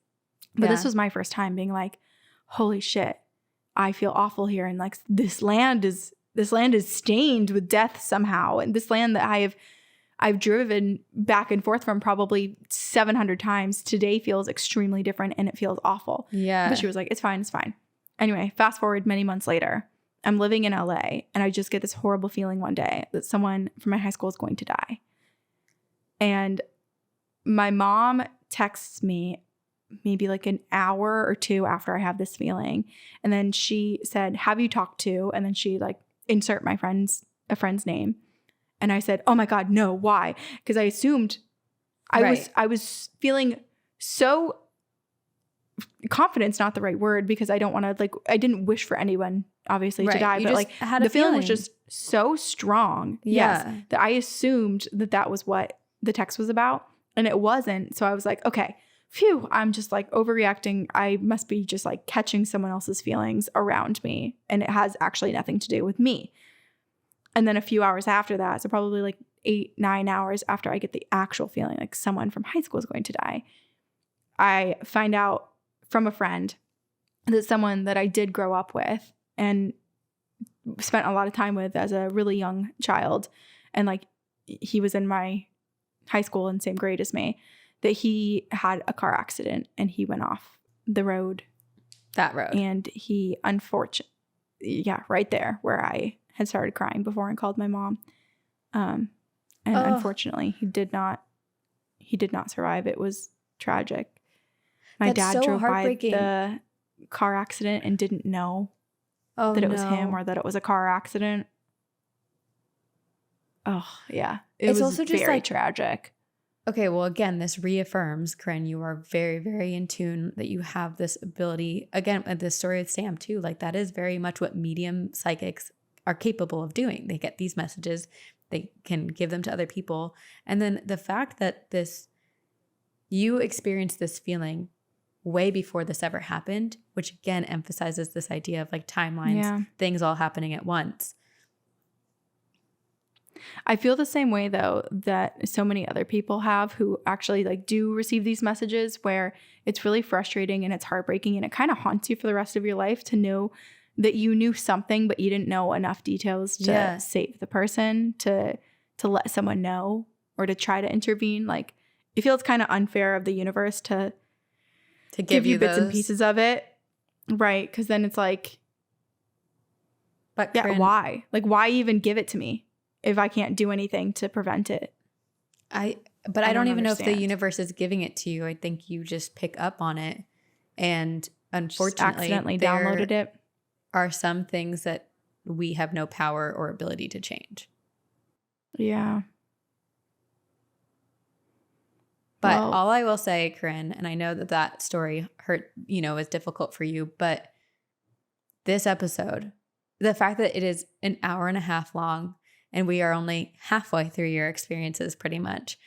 But this was my first time being like, holy shit, I feel awful here. And like this land is stained with death somehow. And this land that I've driven back and forth from probably 700 times today feels extremely different and it feels awful. Yeah. But she was like, it's fine. It's fine. Anyway, fast forward many months later, I'm living in LA and I just get this horrible feeling one day that someone from my high school is going to die. And my mom texts me maybe like an hour or two after I have this feeling. And then she said, have you talked to? And then she like insert a friend's name. And I said, oh my God, no, why? Because I assumed I was feeling so confidence, not the right word, because I don't want to like, I didn't wish for anyone obviously to die, but like the feeling was just so strong. Yes. That I assumed that was what the text was about and it wasn't. So I was like, okay, phew, I'm just like overreacting. I must be just like catching someone else's feelings around me. And it has actually nothing to do with me. And then a few hours after that, so probably like 8-9 hours after I get the actual feeling like someone from high school is going to die, I find out from a friend that someone that I did grow up with and spent a lot of time with as a really young child, and like he was in my high school and same grade as me, that he had a car accident and he went off the road. That road. And he right there where I had started crying before and called my mom. Unfortunately he did not survive. It was tragic. My dad drove by the car accident and didn't know that it was him or that it was a car accident. Oh yeah. It's was also just very tragic. Okay, well, again, this reaffirms, Corinne, you are very, very in tune, that you have this ability. Again, this story with Sam too, like that is very much what medium psychics are capable of doing. They get these messages, they can give them to other people. And then the fact that you experienced this feeling way before this ever happened, which again emphasizes this idea of like timelines, things all happening at once. I feel the same way though that so many other people have who actually like do receive these messages, where it's really frustrating and it's heartbreaking and it kind of haunts you for the rest of your life to know that you knew something but you didn't know enough details to save the person, to let someone know or to try to intervene. Like it feels kind of unfair of the universe to give you bits and pieces of it. Right. Because then it's like, but yeah, why? Like why even give it to me if I can't do anything to prevent it? I don't even know if the universe is giving it to you. I think you just pick up on it. And unfortunately, just accidentally downloaded it. Are some things that we have no power or ability to change. Yeah. But all I will say, Corinne, and I know that story hurt, is difficult for you, but this episode, the fact that it is an hour and a half long and we are only halfway through your experiences pretty much,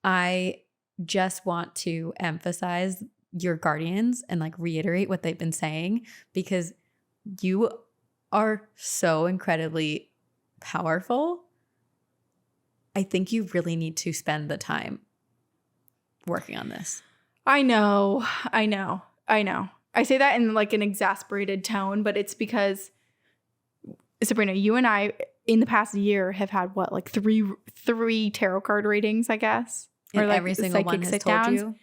I just want to emphasize your guardians and like reiterate what they've been saying, because you are so incredibly powerful. I think you really need to spend the time working on this. I know. I say that in like an exasperated tone, but it's because, Sabrina, you and I in the past year have had what, like three tarot card readings, I guess? And or like every single one has told you?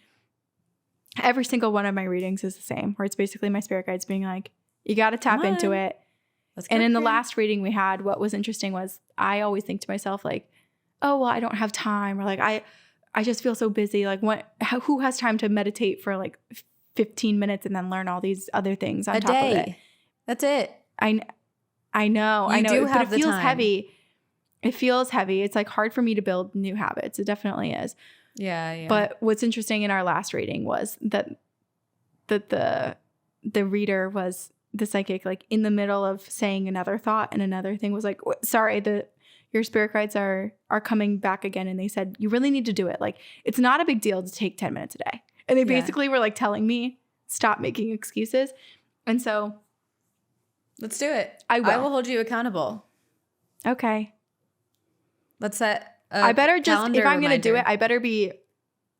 Every single one of my readings is the same, where it's basically my spirit guides being like, you got to tap into it. And in the last reading we had, what was interesting was I always think to myself like, oh, well, I don't have time. Or like, I just feel so busy. Like who has time to meditate for like 15 minutes and then learn all these other things on top of it? That's it. I know. Do have but it feels time. heavy. It feels heavy. It's like hard for me to build new habits. It definitely is. Yeah. But what's interesting in our last reading was that the reader was the psychic, like in the middle of saying another thought, and another thing was like, sorry, your spirit guides are coming back again. And they said, you really need to do it. Like, it's not a big deal to take 10 minutes a day. And they basically were like telling me, stop making excuses. And so let's do it. I will hold you accountable. Okay. Let's set I better just, if I'm going to do reminder. it, I better be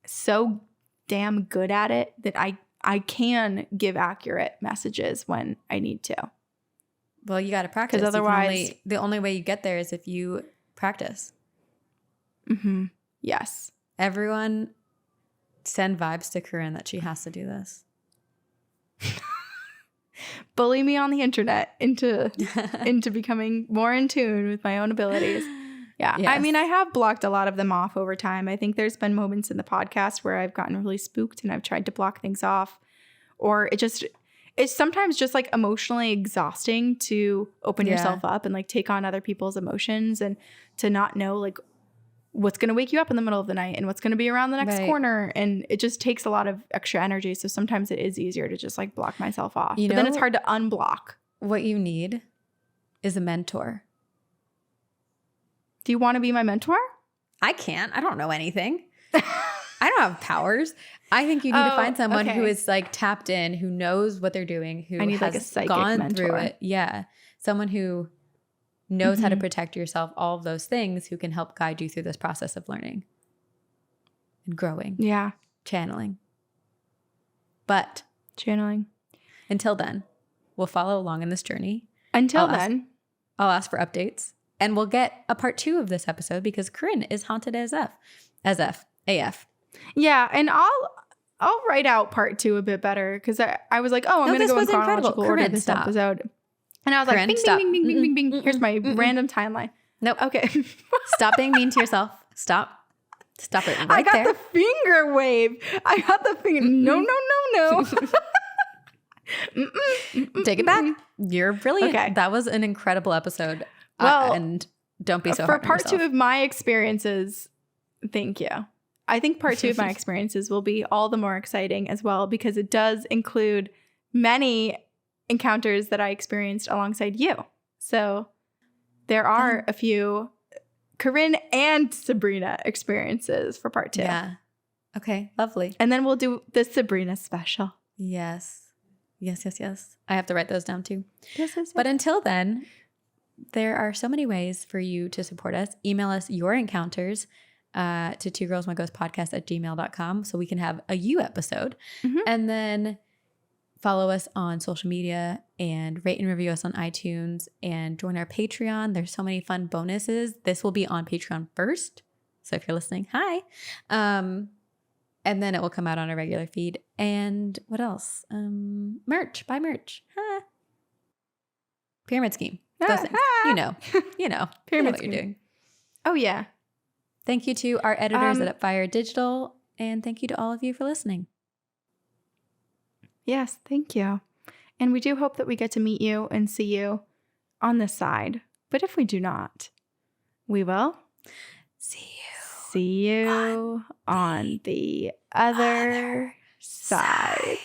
so damn good at it that I can give accurate messages when I need to. Well, you got to practice. 'Cause otherwise, the only way you get there is if you practice. Mm-hmm. Yes. Everyone send vibes to Corinne that she has to do this. Bully me on the internet into becoming more in tune with my own abilities. Yeah. Yes. I mean, I have blocked a lot of them off over time. I think there's been moments in the podcast where I've gotten really spooked and I've tried to block things off. Or it's sometimes just like emotionally exhausting to open yourself up and like take on other people's emotions and to not know like what's going to wake you up in the middle of the night and what's going to be around the next corner. And it just takes a lot of extra energy. So sometimes it is easier to just like block myself off. But then it's hard to unblock. What you need is a mentor. Do you want to be my mentor? I can't. I don't know anything. I don't have powers. I think you need to find someone who is like tapped in, who knows what they're doing, who I need has like a psychic gone mentor. through it. Yeah. Someone who knows how to protect yourself, all of those things, who can help guide you through this process of learning and growing. Yeah. Channeling. But Channeling. until then, we'll follow along in this journey. I'll ask for updates. And we'll get a part 2 of this episode because Corinne is haunted AF. Yeah, and I'll write out part 2 a bit better because I was like, I'm going to go in chronological order Corinne, this stop. episode. And I was Corinne, like, bing, stop. bing, bing, bing, bing, bing, bing. Here's my random timeline. Nope. Okay. Stop being mean to yourself. Stop it right I got there. the finger wave. I got the finger. No. Take it back. You're brilliant. Okay. That was an incredible episode. Well, and don't be so for hard on part yourself. 2 of my experiences, thank you. I think part 2 of my experiences will be all the more exciting as well because it does include many encounters that I experienced alongside you. So there are a few Corinne and Sabrina experiences for part 2. Yeah. Okay. Lovely. And then we'll do the Sabrina special. Yes. I have to write those down too. Yes. But until then, there are so many ways for you to support us. Email us your encounters to twogirlsmyghost@gmail.com so we can have a you episode. And then follow us on social media and rate and review us on iTunes and join our Patreon. There's so many fun bonuses. This will be on Patreon first. So if you're listening, hi. And then it will come out on a regular feed. And what else? Merch. Buy merch. Pyramid scheme. Those things. You know. Pyramid what scheme. you're doing. Oh, yeah. Thank you to our editors at Fire Digital. And thank you to all of you for listening. Yes, thank you. And we do hope that we get to meet you and see you on this side. But if we do not, we will see you on the other side.